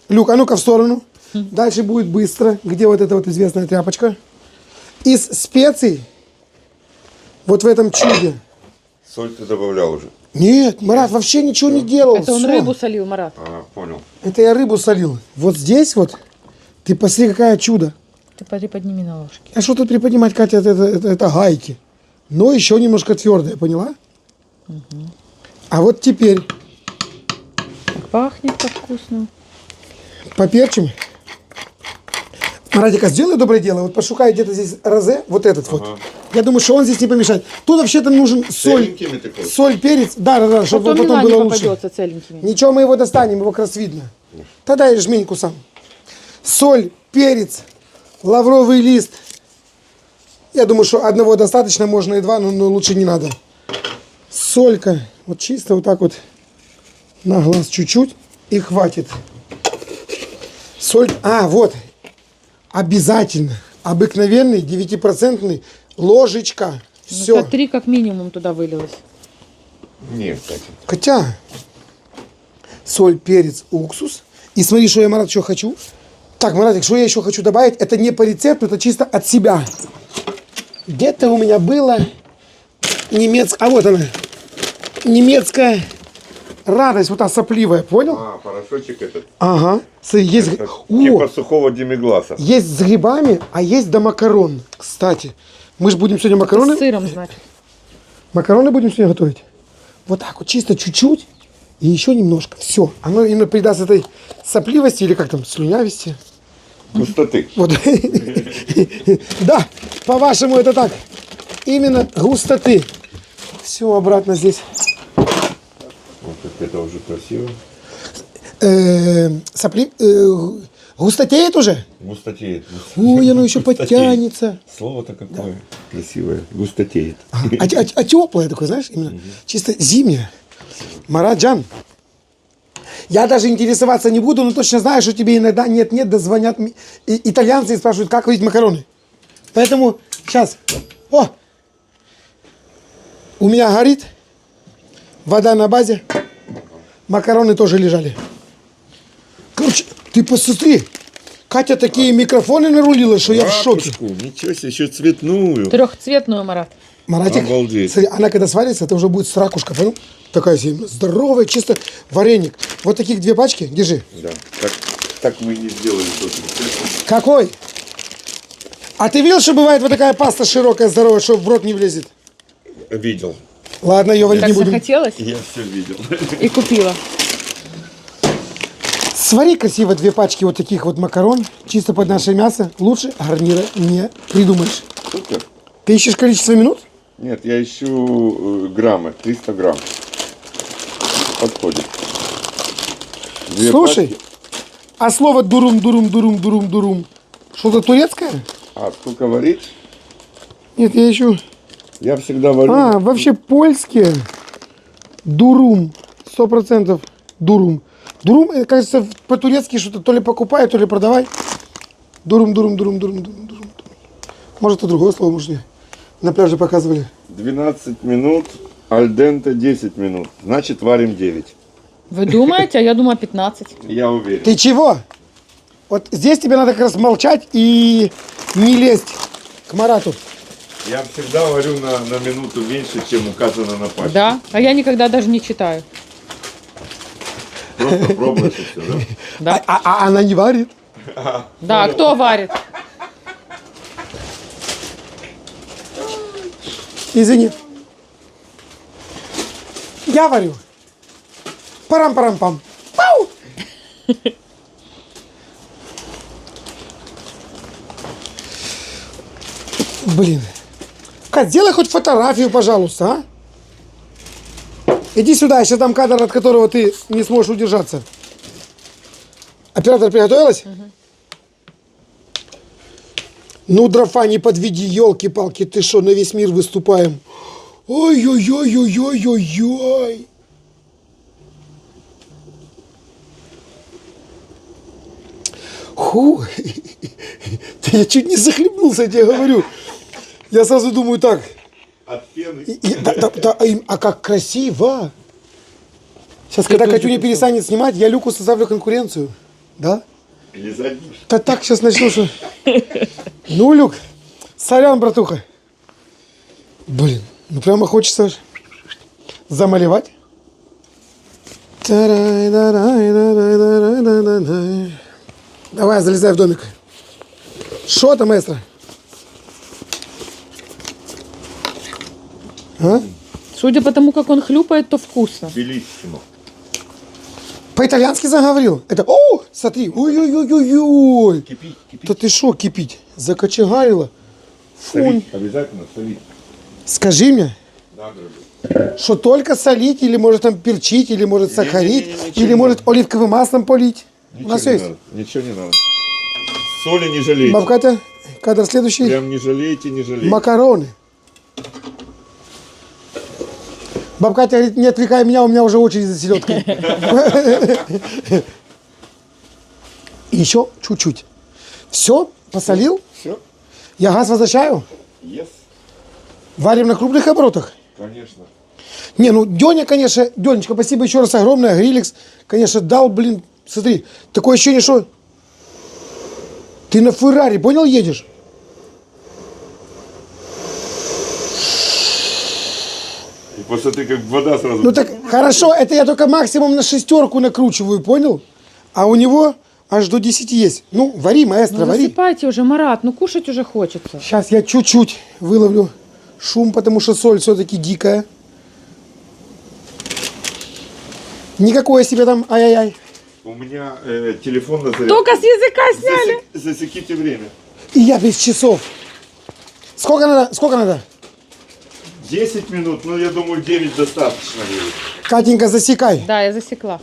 Люк, а ну-ка в сторону. Дальше будет быстро. Где вот эта вот известная тряпочка? Из специй, вот в этом чуде. Соль ты добавлял уже. Нет, Марат вообще ничего не делал. Это он Всё. рыбу солил, Марат. А, понял. Это я рыбу солил. Вот здесь вот, ты посмотри, какое чудо. Ты приподними на ложке. А что тут приподнимать, Катя, это гайки. Но еще немножко твердое, поняла? А вот теперь Так пахнет как вкусно. поперчим. Маратика, сделай доброе дело. Вот пошукай где-то здесь розе, вот этот вот. Я думаю, что он здесь не помешает. Тут вообще-то нужен соль, Целенькими такой? соль, перец. Да, чтобы Потом потом мила не было лучше. попадется целенькими. Ничего, мы его достанем, его как раз видно. Тогда и жменьку сам. Соль, перец, лавровый лист. Я думаю, что одного достаточно, можно и два, но лучше не надо. Солька, вот чисто вот так вот на глаз чуть-чуть и хватит. Соль, вот, обязательно, обыкновенный 9% ложечка. Все. Это 3 как минимум туда вылилось. Нет, Катя. Хотя соль, перец, уксус. И смотри, что я, Марат, еще хочу. Так, Маратик, что я еще хочу добавить? Это не по рецепту, это чисто от себя. Где-то у меня было немецкая... А вот она. Немецкая радость, вот та сопливая, понял? А, порошочек этот. Ага. Смотри, есть... Это О, типа сухого демигласа. есть с грибами, а есть до макарон. Кстати, мы же будем сегодня макароны... С сыром, значит. Макароны будем сегодня готовить. Вот так вот, чисто чуть-чуть. И еще немножко. Все. Оно именно придаст этой сопливости или как там, слюнявости. Густоты. Вот. Да, по-вашему это так. Именно густоты. Все обратно здесь. Вот так это уже красиво. Сопли... Густотеет уже? Густотеет. Ой, оно еще Густотеет. подтянется. Слово-то какое красивое. Густотеет. А теплое такое, знаешь, именно чисто зимнее. Мараджан. Я даже интересоваться не буду, но точно знаю, что тебе иногда нет-нет, да звонят итальянцы и спрашивают, как варить макароны. Поэтому сейчас. О! У меня горит. Вода на базе. Макароны тоже лежали. Короче, ты посмотри. Катя такие микрофоны нарулила, что я в шоке. Ракушку, ничего себе, еще цветную. Трехцветную, Марат. Маратик, Обалдеть. смотри, она когда сварится, это уже будет с ракушка, понял? Такая себе здоровая, чисто вареник. Вот таких 2 пачки, держи. Да, так мы не сделали тот рецепт. Какой? А ты видел, что бывает вот такая паста широкая, здоровая, что в рот не влезет? Видел. Ладно, ее варить Так не будем. захотелось Я все видел. и купила. Свари красиво 2 пачки вот таких вот макарон, чисто под наше мясо. Лучше гарнира не придумаешь. Супер. Ты ищешь количество минут? Нет, я ищу граммы, 300 грамм. Подходит. 2 Слушай, пачки. а слово дурум, что-то турецкое? А сколько варить? Нет, я ищу. Я всегда варю. А, вообще польские. Дурум. 100% дурум. Дурум, кажется, по-турецки что-то то ли покупай, то ли продавай. Дурум. Может, и другое слово, может, не. На пляже показывали. 12 минут, альденте 10 минут. Значит, варим 9. Вы думаете, а я думаю 15. Я уверен. Ты чего? Вот здесь тебе надо как раз молчать и не лезть к Марату. Я всегда варю на минуту меньше, чем указано на пачке. Да, а я никогда даже не читаю. Просто пробуешь и все, да? Да, А она не варит. да, а кто варит? Извини. Я варю. Парам-парам-пам. Пау! Блин. Кать, сделай хоть фотографию, пожалуйста, а? Иди сюда, я сейчас дам кадр, от которого ты не сможешь удержаться. Оператор приготовилась? Ну, дрофа, не подведи, елки-палки, ты что, на весь мир выступаем? Ой-ой-ой-ой-ой-ой-ой. Ху, я чуть не захлебнулся, я тебе говорю. Я сразу думаю так, От пены. а как красиво. Сейчас, когда Катюня перестанет снимать, я Люку составлю конкуренцию. Да? Лизать. Да так сейчас начну, что... Ну, Люк, сорян, братуха. Блин, ну прямо хочется замалевать. Давай, залезай в домик. Что там, маэстро? А? Судя по тому, как он хлюпает, то вкусно. Белиссимо. По-итальянски заговорил. Это, о, смотри, ой-ой-ой-ой-ой. Кипить, кипить. Да ты что, кипить? Закочегарила. Фунь. Солить, обязательно солить. Скажи мне, Да, дорогой. что только солить, или может там перчить, или может сахарить, Не-не-не, или ничего может оливковым маслом полить. У Ничего нас не есть. надо. Ничего не надо. Соли не жалейте. Бабка Катя, кадр следующий. Прям не жалейте, не жалейте. Макароны. Бабка Катя говорит, не отвлекай меня, у меня уже очередь за селедкой. Еще чуть-чуть. Все, посолил. Все? Я газ возвращаю. Yes. Варим на крупных оборотах. Конечно. Не, ну Деня, конечно, Денечка, спасибо еще раз огромное. Гриликс, конечно, дал, блин, смотри, такое ощущение, что ты на Феррари, понял, едешь? И после ты как вода сразу. Ну так хорошо, это я только максимум на 6 накручиваю, понял? А у него аж до 10 есть. Ну, вари, маэстро, Ну, вари. засыпайте уже, Марат, ну кушать уже хочется. Сейчас я чуть-чуть выловлю шум, потому что соль все-таки дикая. Никакое себе там ай-яй-яй. У меня телефон на зарядке. Только с языка сняли. Засеките время. И я без часов. Сколько надо? Сколько надо? 10 минут, но я думаю 9 достаточно будет. Катенька, засекай. Да, я засекла.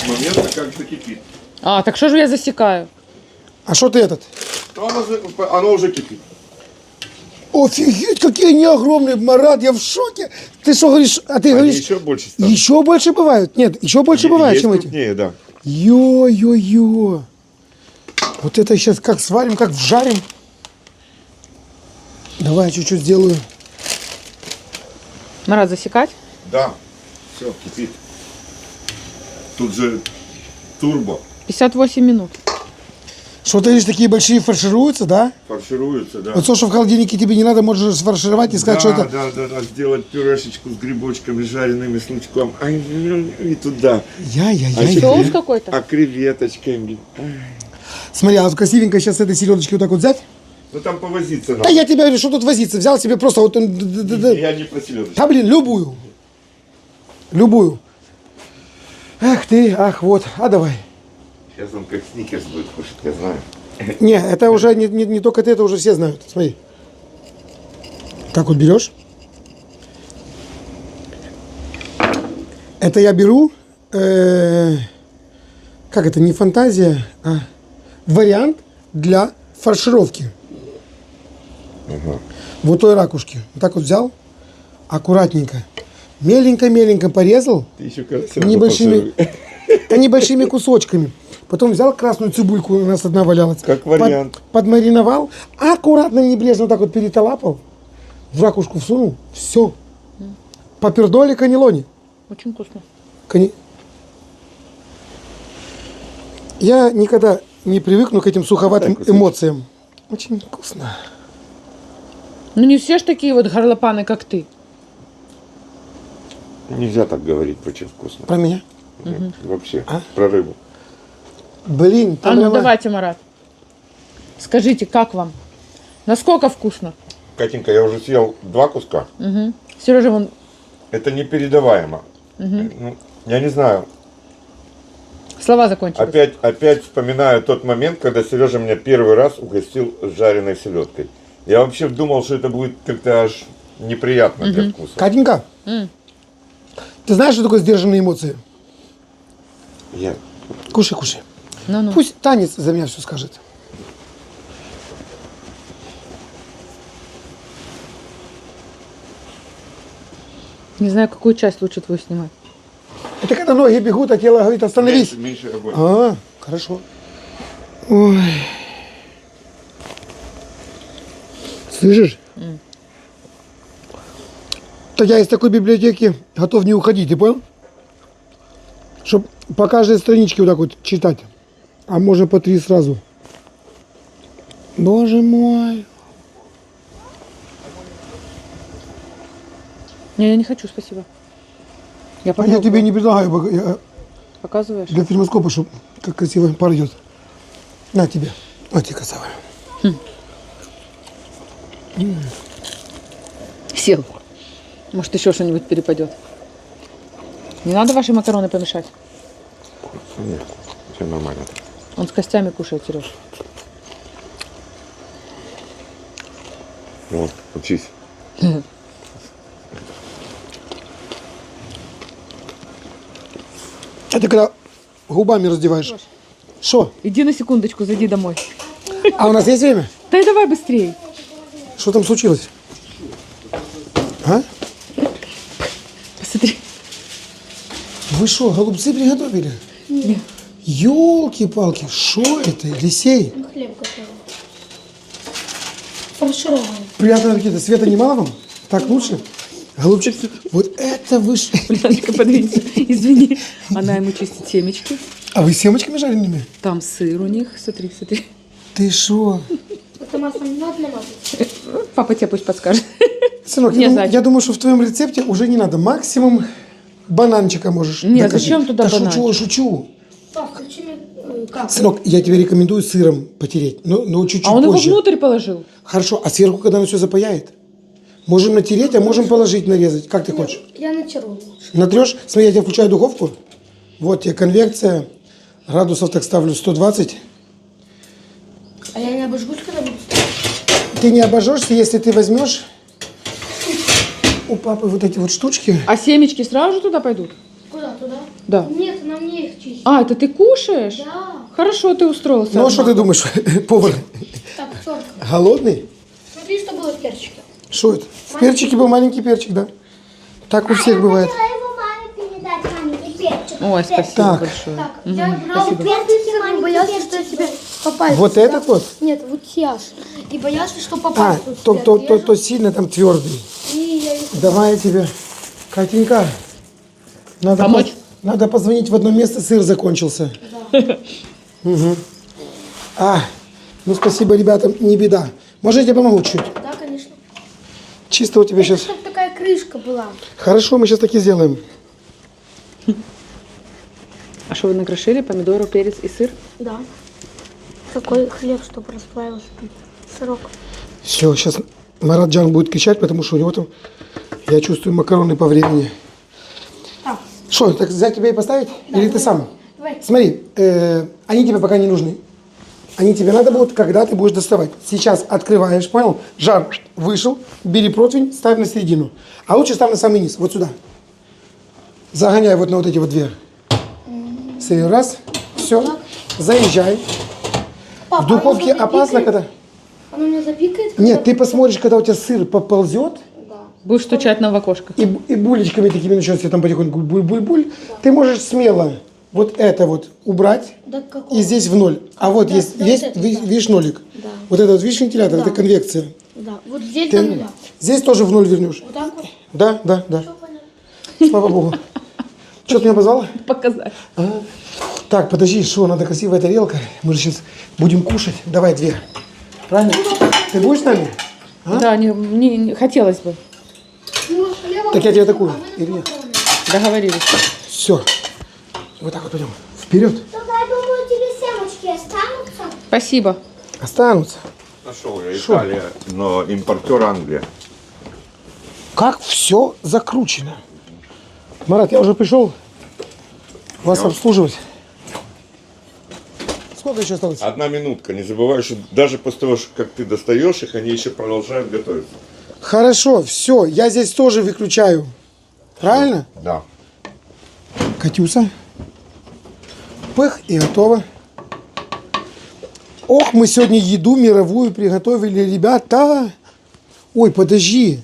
С момента, как закипит. А, так что же я засекаю? А что ты этот? Оно уже кипит. Офигеть, какие они огромные, Марат, я в шоке. Ты что говоришь? А ты Они говоришь, еще больше станут. еще больше бывают? Нет, еще больше бывают, Есть чем эти. крупнее, да. Ё-ё-ё. Вот это сейчас как сварим, как вжарим. Давай я чуть-чуть сделаю. Марат, засекать? Да. Все, кипит. Тут же турбо. 58 минут. Что ты видишь, такие большие фаршируются, да? Фаршируется, да. Вот то, что в холодильнике тебе не надо, можешь сфаршировать и сказать, да, что это... да, сделать пюрешечку с грибочками жареными, с лучком. Ай, и туда. Я-я-я. Соус какой-то? А креветочками. Смотри, а вот красивенько сейчас с этой селедочки вот так вот взять. Ну там повозиться Да надо. я тебе говорю, что тут возиться. Взял себе просто вот... Я не про селедочку. Да блин, любую. Любую. Эх ты, ах вот. А давай. Сейчас он как сникерс будет кушать, я знаю. Не, это уже не только ты, это уже все знают. Смотри. Так вот берешь. Это я беру, как это, не фантазия, а вариант для фаршировки. Вот той ракушки. Вот так вот взял, аккуратненько, меленько-меленько порезал, Ты еще карася небольшими кусочками. Потом взял красную цибульку, у нас одна валялась. Как вариант. Подмариновал, аккуратно, небрежно вот так вот перетолапал, в ракушку всунул, все. Папердоли канелони. Очень вкусно. Я никогда не привыкну к этим суховатым Дай кусочек. эмоциям. Очень вкусно. Ну не все ж такие вот горлопаны, как ты. Нельзя так говорить, очень вкусно. Про меня? Нет, вообще, А? про рыбу. Блин, А там ну прямо- давайте, Марат. Скажите, как вам? Насколько вкусно? Катенька, я уже съел 2 куска. Угу. Сережа, вон, Это непередаваемо. Ну, я не знаю. слова закончились. Опять вспоминаю тот момент, когда Сережа меня первый раз угостил жареной селедкой. Я вообще думал, что это будет как-то аж неприятно для вкуса. Катенька, ты знаешь, что такое сдержанные эмоции? Я... Кушай, кушай. Ну-ну. Пусть танец за меня все скажет. Не знаю, какую часть лучше твою снимать. Это когда ноги бегут, а тело говорит, остановись. Меньше огонь. А, хорошо. Ой. Слышишь? Так я из такой библиотеки готов не уходить, ты понял? Чтоб по каждой страничке вот так вот читать. А можно по 3 сразу. Боже мой. Не, я не хочу, спасибо. Я А я попробую. тебе не предлагаю, я Показываешь? для фильмоскопа, чтобы как красиво пар идет. На тебе. Вот тебе красавая. Сел. Может, еще что-нибудь перепадет. Не надо ваши макароны помешать. Нет, все нормально. Он с костями кушает, Сереж. Вот, учись. Это когда губами раздеваешь. Что? Иди на секундочку, зайди домой. А у нас есть время? Да и давай быстрее. Что там случилось? А? Посмотри. Вы что, голубцы приготовили? Нет. Ёлки-палки, что это, Елисей? Хлеб готовый. Фаршированный. Приятного аппетита. Света, немало вам? Так лучше? Голубчик, вот это вы... Бляночка, подвинься. Извини. Она ему чистит семечки. А вы семечками жареными? Там сыр у них. Смотри, смотри. Ты шо? Это маслом не надо намазать? Папа тебе пусть подскажет. Сынок, Не, значит. я думаю, что в твоем рецепте уже не надо. Максимум бананчика можешь Не, докатить. зачем туда Да бананчик? шучу. Пап, включи мне как? Сынок, я тебе рекомендую сыром потереть, но чуть-чуть А он его позже. внутрь положил. Хорошо, а сверху, когда оно все запаяет, Можем натереть, а можем положить, нарезать. Как ты хочешь? Я натяну. Натрешь? Смотри, я тебе включаю духовку. Вот тебе конвекция. Градусов так ставлю 120. А я не обожгусь, когда буду ставить? Ты не обожжешься, если ты возьмешь у папы вот эти вот штучки. А семечки сразу же туда пойдут? Куда? Туда? Да. Нет, на мне их чистить. А, это ты кушаешь? Да. Хорошо, ты устроился. Ну а что ты думаешь, повар Так, только. голодный? Смотри, что было в перчике. Что это? В перчике был маленький перчик, да? Так у всех бывает. Я его маме передать, маленький перчик. Ой, спасибо Так. большое. Так, я брал перчик, но боялся, что я себе попасть. Вот этот вот? Нет, вот сейчас. И боялся, что А, попасть. тут себе отрежу. то сильно там твердый. И я их- Давай я тебе. Катенька, надо, Помочь? надо позвонить в одно место, сыр закончился. Мгм. А, ну спасибо, ребята, не беда. Может, я тебе помогу чуть? Да, конечно. Чисто у тебя сейчас... Чтобы такая крышка была. Хорошо, мы сейчас таки сделаем. А что вы накрошили? Помидоры, перец и сыр? Да. Такой хлеб, чтобы расплавился. Сырок. Все, сейчас Мараджан будет кричать, потому что у него там, я чувствую, макароны по времени. Так. Что, так взять тебя и поставить? Или ты сам? Давай. Смотри, они тебе пока не нужны. Они тебе надо будут, когда ты будешь доставать. Сейчас открываешь, понял? Жар вышел, бери противень, ставь на середину. А лучше ставь на самый низ, вот сюда. Загоняй вот на вот эти вот две. Смотри, раз, все, заезжай. Папа, В духовке оно опасно, запикает? когда... Оно меня запикает? Нет, ты посмотришь, когда у тебя сыр поползет, Да. Будешь стучать нам в окошко. и булечками такими начнется там потихоньку буль-буль-буль, ты можешь смело вот это вот убрать Да какого? и здесь в ноль. А вот Да, есть, да, есть вот это, ви- да. видишь нолик? Да. Вот это вот, видишь, вентилятор, Да. это конвекция. Да. Вот здесь Ты до нуля. здесь тоже в ноль вернешь. Вот так вот. Да, да, да. Всё понятно. Слава Богу. Что ты меня позвала? Показать. Так, подожди, что, надо красивая тарелка. Мы же сейчас будем кушать. Давай две. Правильно? Ты будешь с нами? Да, не хотелось бы. Ну, хлеба Так я тебе кусок, такую, а мы на Ирина. макароны. Договорились. Все. Вот так вот пойдем. Вперед. Только я думаю, тебе семечки останутся. Спасибо. Останутся. Нашел я Италия, но импортер Англия. Как все закручено. Марат, я уже пришел вас обслуживать. Сколько еще осталось? 1 минутка. Не забывай, что даже после того, как ты достаешь их, они еще продолжают готовиться. Хорошо, все, я здесь тоже выключаю. Правильно? Да. Катюса. Пых, и готово. Ох, мы сегодня еду мировую приготовили, ребята. Ой, подожди.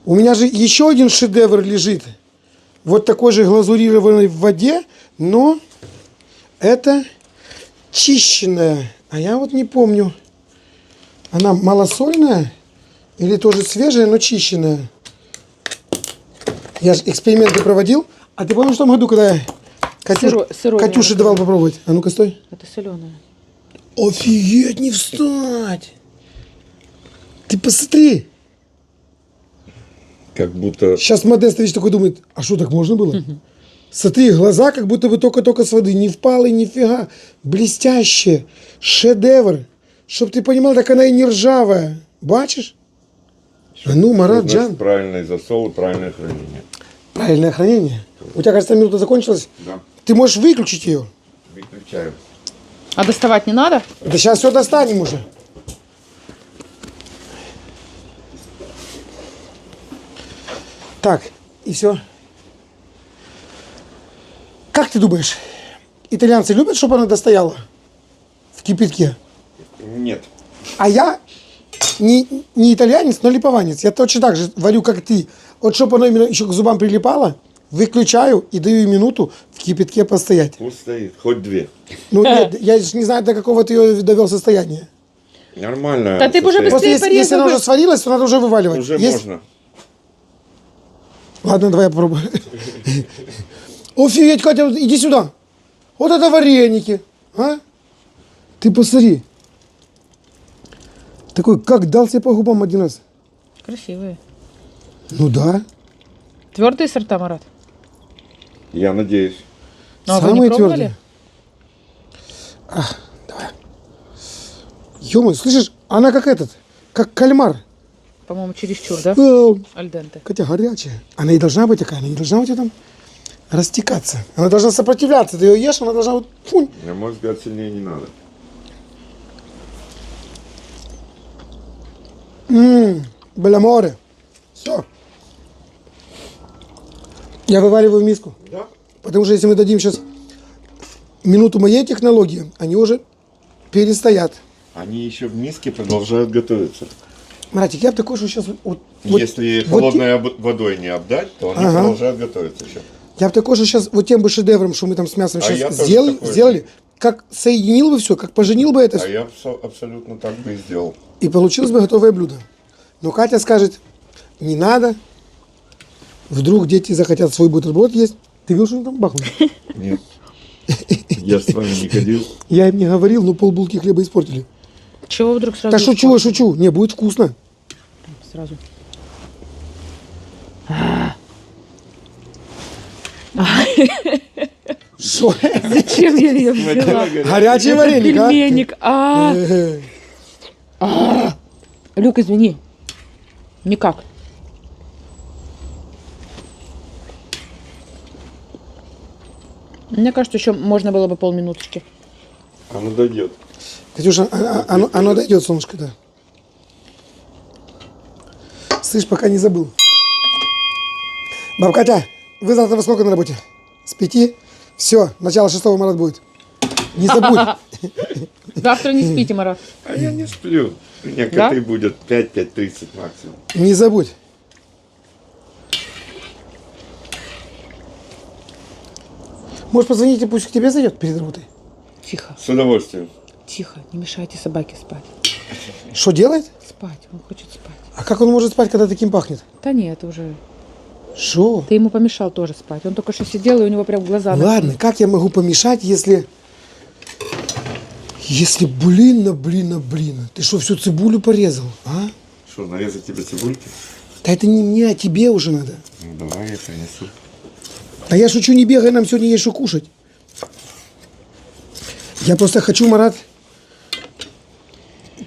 У меня же еще один шедевр лежит. Вот такой же глазурированный в воде, но это чищенная. А я вот не помню. Она малосольная или тоже свежая, но чищенная. Я же эксперименты проводил. А ты помнишь в том году, когда я Сырое Катюше давал попробовать? А ну-ка, стой. Это соленое. Офигеть, не встать! Ты посмотри. Как будто... Сейчас Модестович такой думает, а что, так можно было? Смотри, глаза как будто бы только-только с воды. Не впалый, нифига. Блестящие. Шедевр. Чтоб ты понимал, так она и не ржавая. Бачишь? А ну, Марат, Значит, Джан. правильный засол и правильное хранение. Правильное хранение. У тебя, кажется, минута закончилась. Да. Ты можешь выключить ее. Выключаем. А доставать не надо? Да сейчас все достанем уже. Так, и все. Как ты думаешь, итальянцы любят, чтобы она достояла в кипятке? Нет. А я не итальянец, но липованец. Я точно так же варю, как ты. Вот чтобы оно именно еще к зубам прилипало, выключаю и даю ей минуту в кипятке постоять. Пусть стоит. Хоть 2. Ну нет, я же не знаю, до какого ты ее довел состояния. Нормально. Да ты бы уже состояние. Просто Быстрее если она порезал бы. уже сварилась, то надо уже вываливать. Уже Есть- можно. Ладно, давай я попробую. Офигеть, Катя, вот иди сюда. Вот это вареники. А? Ты посмотри. Такой, как дал тебе по губам один раз. Красивые. Ну да. Твердые сорта, Марат? Я надеюсь. Ну, а вы Самые не пробовали? твердые. Ё-моё, слышишь, она как этот, как кальмар. По-моему, чересчур, да? Альденте. Хотя горячая. Она и должна быть такая, она не должна у тебя там растекаться. Она должна сопротивляться. Ты ее ешь, она должна вот... Фунь. На мой взгляд, сильнее не надо. Беляморе. Все. Я вываливаю в миску. Да? Потому что если мы дадим сейчас минуту моей технологии, они уже перестоят. Они еще в миске продолжают готовиться. Маратик, я бы такой, что сейчас... Если холодной водой не обдать, то они продолжают готовиться еще. Я бы такой же сейчас вот тем бы шедевром, что мы там с мясом я сейчас тоже такой же. сделали, как соединил бы все, как поженил бы это А все, я абсолютно так бы и сделал. и получилось бы готовое блюдо. Но Катя скажет, не надо, вдруг дети захотят свой бутерброд есть. Ты видел, что они там бахнули? Нет. Я с вами не ходил. Я им не говорил, но полбулки хлеба испортили. Чего вдруг сразу? Да шучу, я шучу. Не, будет вкусно. Сразу. Что? Зачем я ее взяла? Горячий вареник, а? Пельменник. Люк, извини. Никак. Мне кажется, еще можно было бы полминуточки. Оно дойдет. Катюша, оно дойдет, солнышко, да. Слышь, пока не забыл. Баб Катя, вы завтра во сколько на работе? С 5? Все, начало 6 марта будет. Не забудь. Завтра не спите, Марат. А я не сплю. У меня Да? коты будет 5-5:30 максимум. Не забудь. Может, позвоните, пусть к тебе зайдет перед работой? Тихо, С удовольствием. тихо. Не мешайте собаке спать. Что делает? Спать, он хочет спать. А как он может спать, когда таким пахнет? Да нет, уже. Что? Ты ему помешал тоже спать. Он только что сидел, и у него прям глаза... Ладно, как я могу помешать, если... Если, блин. Ты что, всю цибулю порезал, а? Что, нарезать тебе цибульки? Да это не мне, а тебе уже надо. Ну, давай я принесу. А я шучу, не бегай, нам сегодня есть что кушать. Я просто хочу, Марат,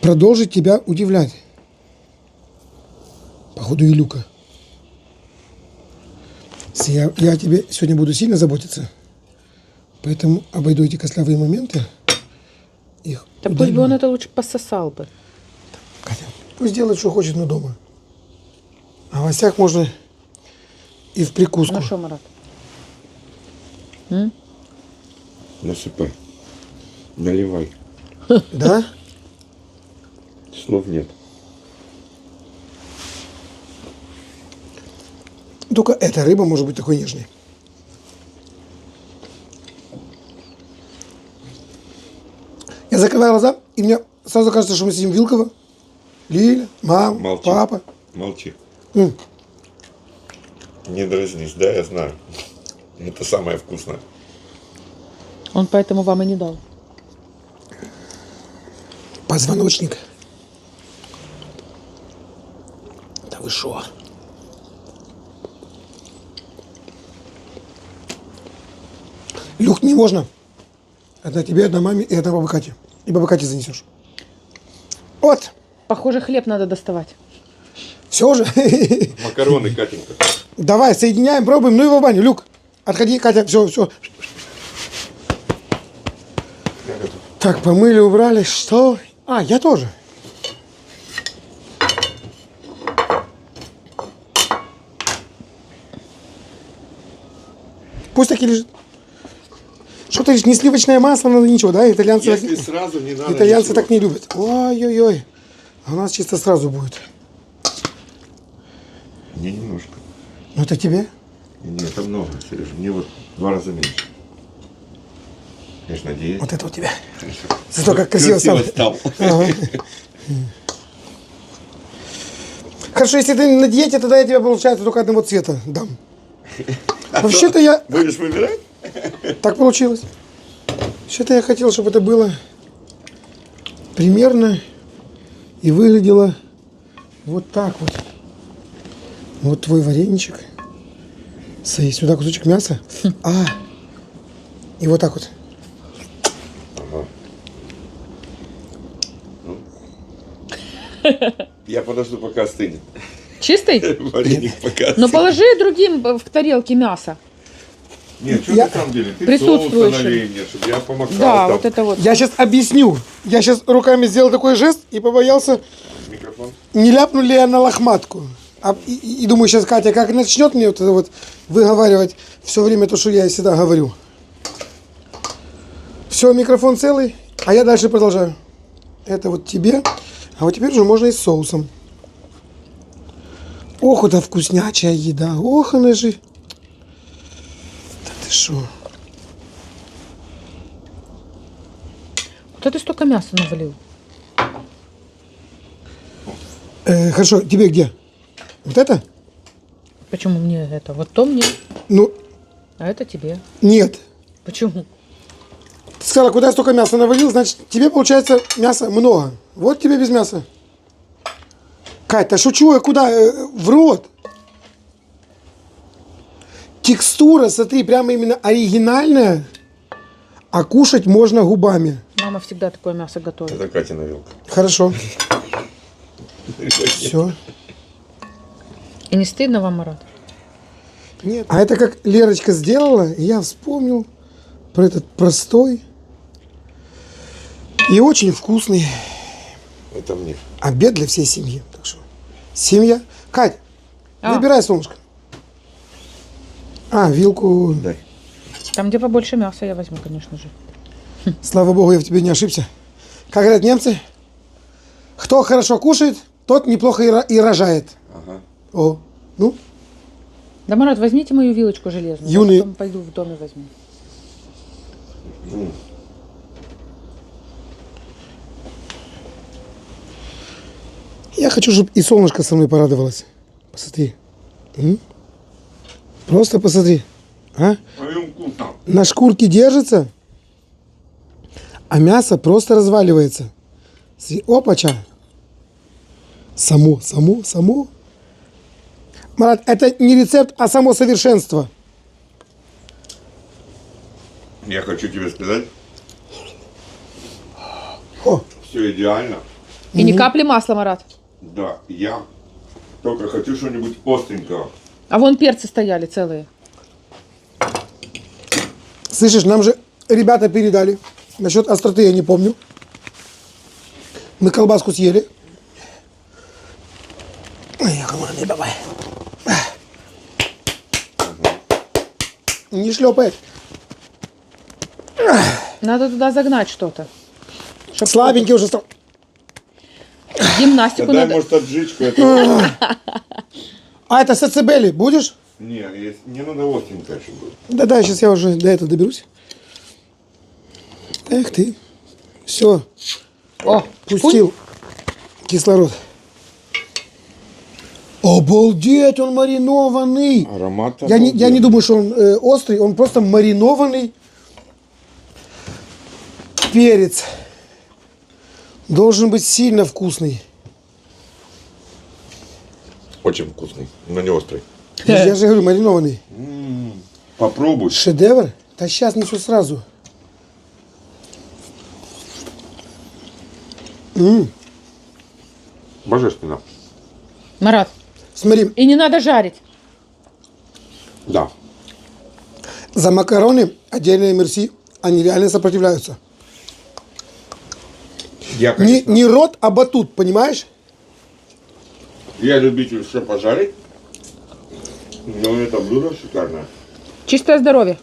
продолжить тебя удивлять. Походу, Илюка. Я о тебе сегодня буду сильно заботиться. Поэтому обойду эти костлявые моменты. Их Да пусть удалю. бы он это лучше пососал бы. Катя, пусть делает, что хочет, но дома. А в гостях можно и в прикуску. Ну что, Марат? Насыпай. Наливай. Да? Слов нет. Только эта рыба может быть такой нежной. Я закрываю глаза, и мне сразу кажется, что мы сидим в Вилково. Лиля, мама, Молчи. папа. Молчи. М. Не дразнись, да, я знаю. Это самое вкусное. Он поэтому вам и не дал. Позвоночник. Да вы шо? Люк, не можно. Одна тебе, одна маме и одна бабе Кате. И бабе Кате занесешь. Вот. Похоже, хлеб надо доставать. Все уже. Макароны, Катенька. Давай, соединяем, пробуем. Ну его в баню, Люк. Отходи, Катя, все. Так, помыли, убрали. Что? А, я тоже. Пусть так и лежит. Что ты, не сливочное масло, надо ничего, да? Итальянцы, Если сразу не надо итальянцы ничего. так не любят. Ой-ой-ой. А у нас чисто сразу будет. Мне немножко. Ну это тебе? Нет, это много, Сережа. Мне вот 2 раза меньше. Конечно, надеюсь. Вот это у тебя. Зато как красиво стало. Ага. Хорошо, если ты на диете, тогда я тебе, получается, только одного цвета дам. Вообще-то я... Будешь выбирать? Так получилось. Вообще-то я хотел, чтобы это было примерно и выглядело вот так вот. Вот твой вареничек. Сюда кусочек мяса. И вот так вот. Ага. Я подожду, пока остынет. Чистый? Вареник пока Ну остынет. положи другим в тарелке мясо. Нет, что Я- на самом деле? Ты Присутствуешь. соуса налей мне, чтобы я помогал. Да, там. вот это вот. Я сейчас объясню. Я сейчас руками сделал такой жест и побоялся, Микрофон. не ляпну ли я на лохматку. И думаю, сейчас Катя как начнет мне вот это вот выговаривать все время то, что я всегда говорю. Все, микрофон целый, а я дальше продолжаю. Это вот тебе, а вот теперь уже можно и с соусом. Ох, это вкуснячая еда. Ох, она же. Да ты шо? Куда ты столько мяса навалил? Хорошо, тебе где? Вот это? Почему мне это? Вот то мне, Ну, а это тебе. нет. Почему? Ты сказала, куда я столько мяса навалил, значит, тебе получается мяса много. Вот тебе без мяса. Кать, да шучу я куда? В рот. Текстура, смотри, прямо именно оригинальная, а кушать можно губами. Мама всегда такое мясо готовит. Это Катина вилка. Хорошо. Все. И не стыдно вам, Марат? Нет. А это как Лерочка сделала, и я вспомнил про этот простой и очень вкусный Это мне. обед для всей семьи. Так что, семья. Кать, выбирай, солнышко. Вилку. Дай. Там, где побольше мяса, я возьму, конечно же. Слава богу, я в тебе не ошибся. Как говорят немцы, кто хорошо кушает, тот неплохо и рожает. Ага. О, ну, Да, Марат, возьмите мою вилочку железную. Юный- Я потом пойду в доме возьму. я хочу, чтобы и солнышко со мной порадовалось. Посмотри. Просто посмотри. А? Моим вкусом. На шкурке держится, а мясо просто разваливается. Опача. Само. Марат, это не рецепт, а само совершенство. Я хочу тебе сказать, О, все идеально. И ни капли масла, Марат. Да, я только хочу что-нибудь остренького. А вон перцы стояли целые. слышишь, нам же ребята передали. Насчет остроты я не помню. Мы колбаску съели. Ой, ладно, давай. Не шлепает. Надо туда загнать что-то. Чтоб Слабенький уже стал. Гимнастику Дай, надо. может, аджичку этого. А это сацебели будешь? Не, не надо остренькое, чтобы было. Да, сейчас я уже до этого доберусь. Эх ты. Все, О, пустил кислород. Обалдеть, он маринованный. Аромат. Я не думаю, что он острый, он просто маринованный перец. Должен быть сильно вкусный. Очень вкусный, но не острый. Я же говорю, маринованный. Попробуй. Шедевр? Да сейчас не все сразу. Божественно. Марат, Смотри, и не надо жарить. Да. за макароны отдельные мерси, они реально сопротивляются. Я, конечно, Не рот, а батут, понимаешь? я любитель все пожарить, но это блюдо шикарное. Чистое здоровье.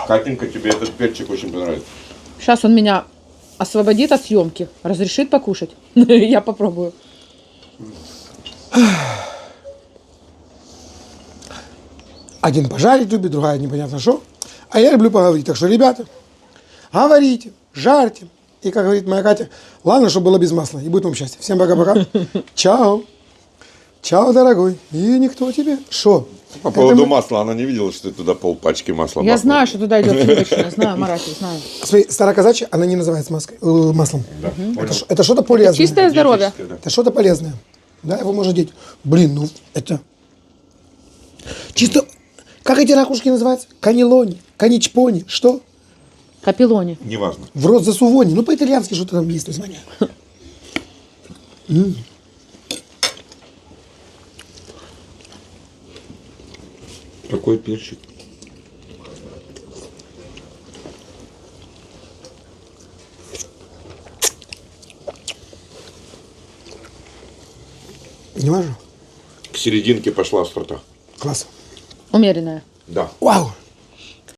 Катенька, тебе этот перчик очень понравится. Сейчас он меня освободит от съемки. Разрешит покушать. Я попробую. Один пожарить любит, другая непонятно что. А я люблю поговорить. Так что, ребята, говорите, жарьте. И, как говорит моя Катя, ладно, чтобы было без масла. И будет вам счастье. Всем пока-пока. Чао. Чао, дорогой. И никто тебе. Шо? По Это поводу мы- масла, она не видела, что ты туда полпачки масла Я макнула. знаю, что туда идет сливочное. Знаю, Марат, я знаю. Смотри, староказачья, она не называется маслом. Да, понял. Это что-то полезное. Чистое здоровье. Диетическое, да. Это что-то полезное. Да, его можно деть. Блин, ну это... Чисто... Как эти ракушки называются? Канилони, каничпони, что? Капеллони. Неважно. В рот засувони. Ну, по-итальянски что-то там есть название. Какой перчик? Не важно? К серединке пошла острота. Класс. Умеренная. Да. Вау.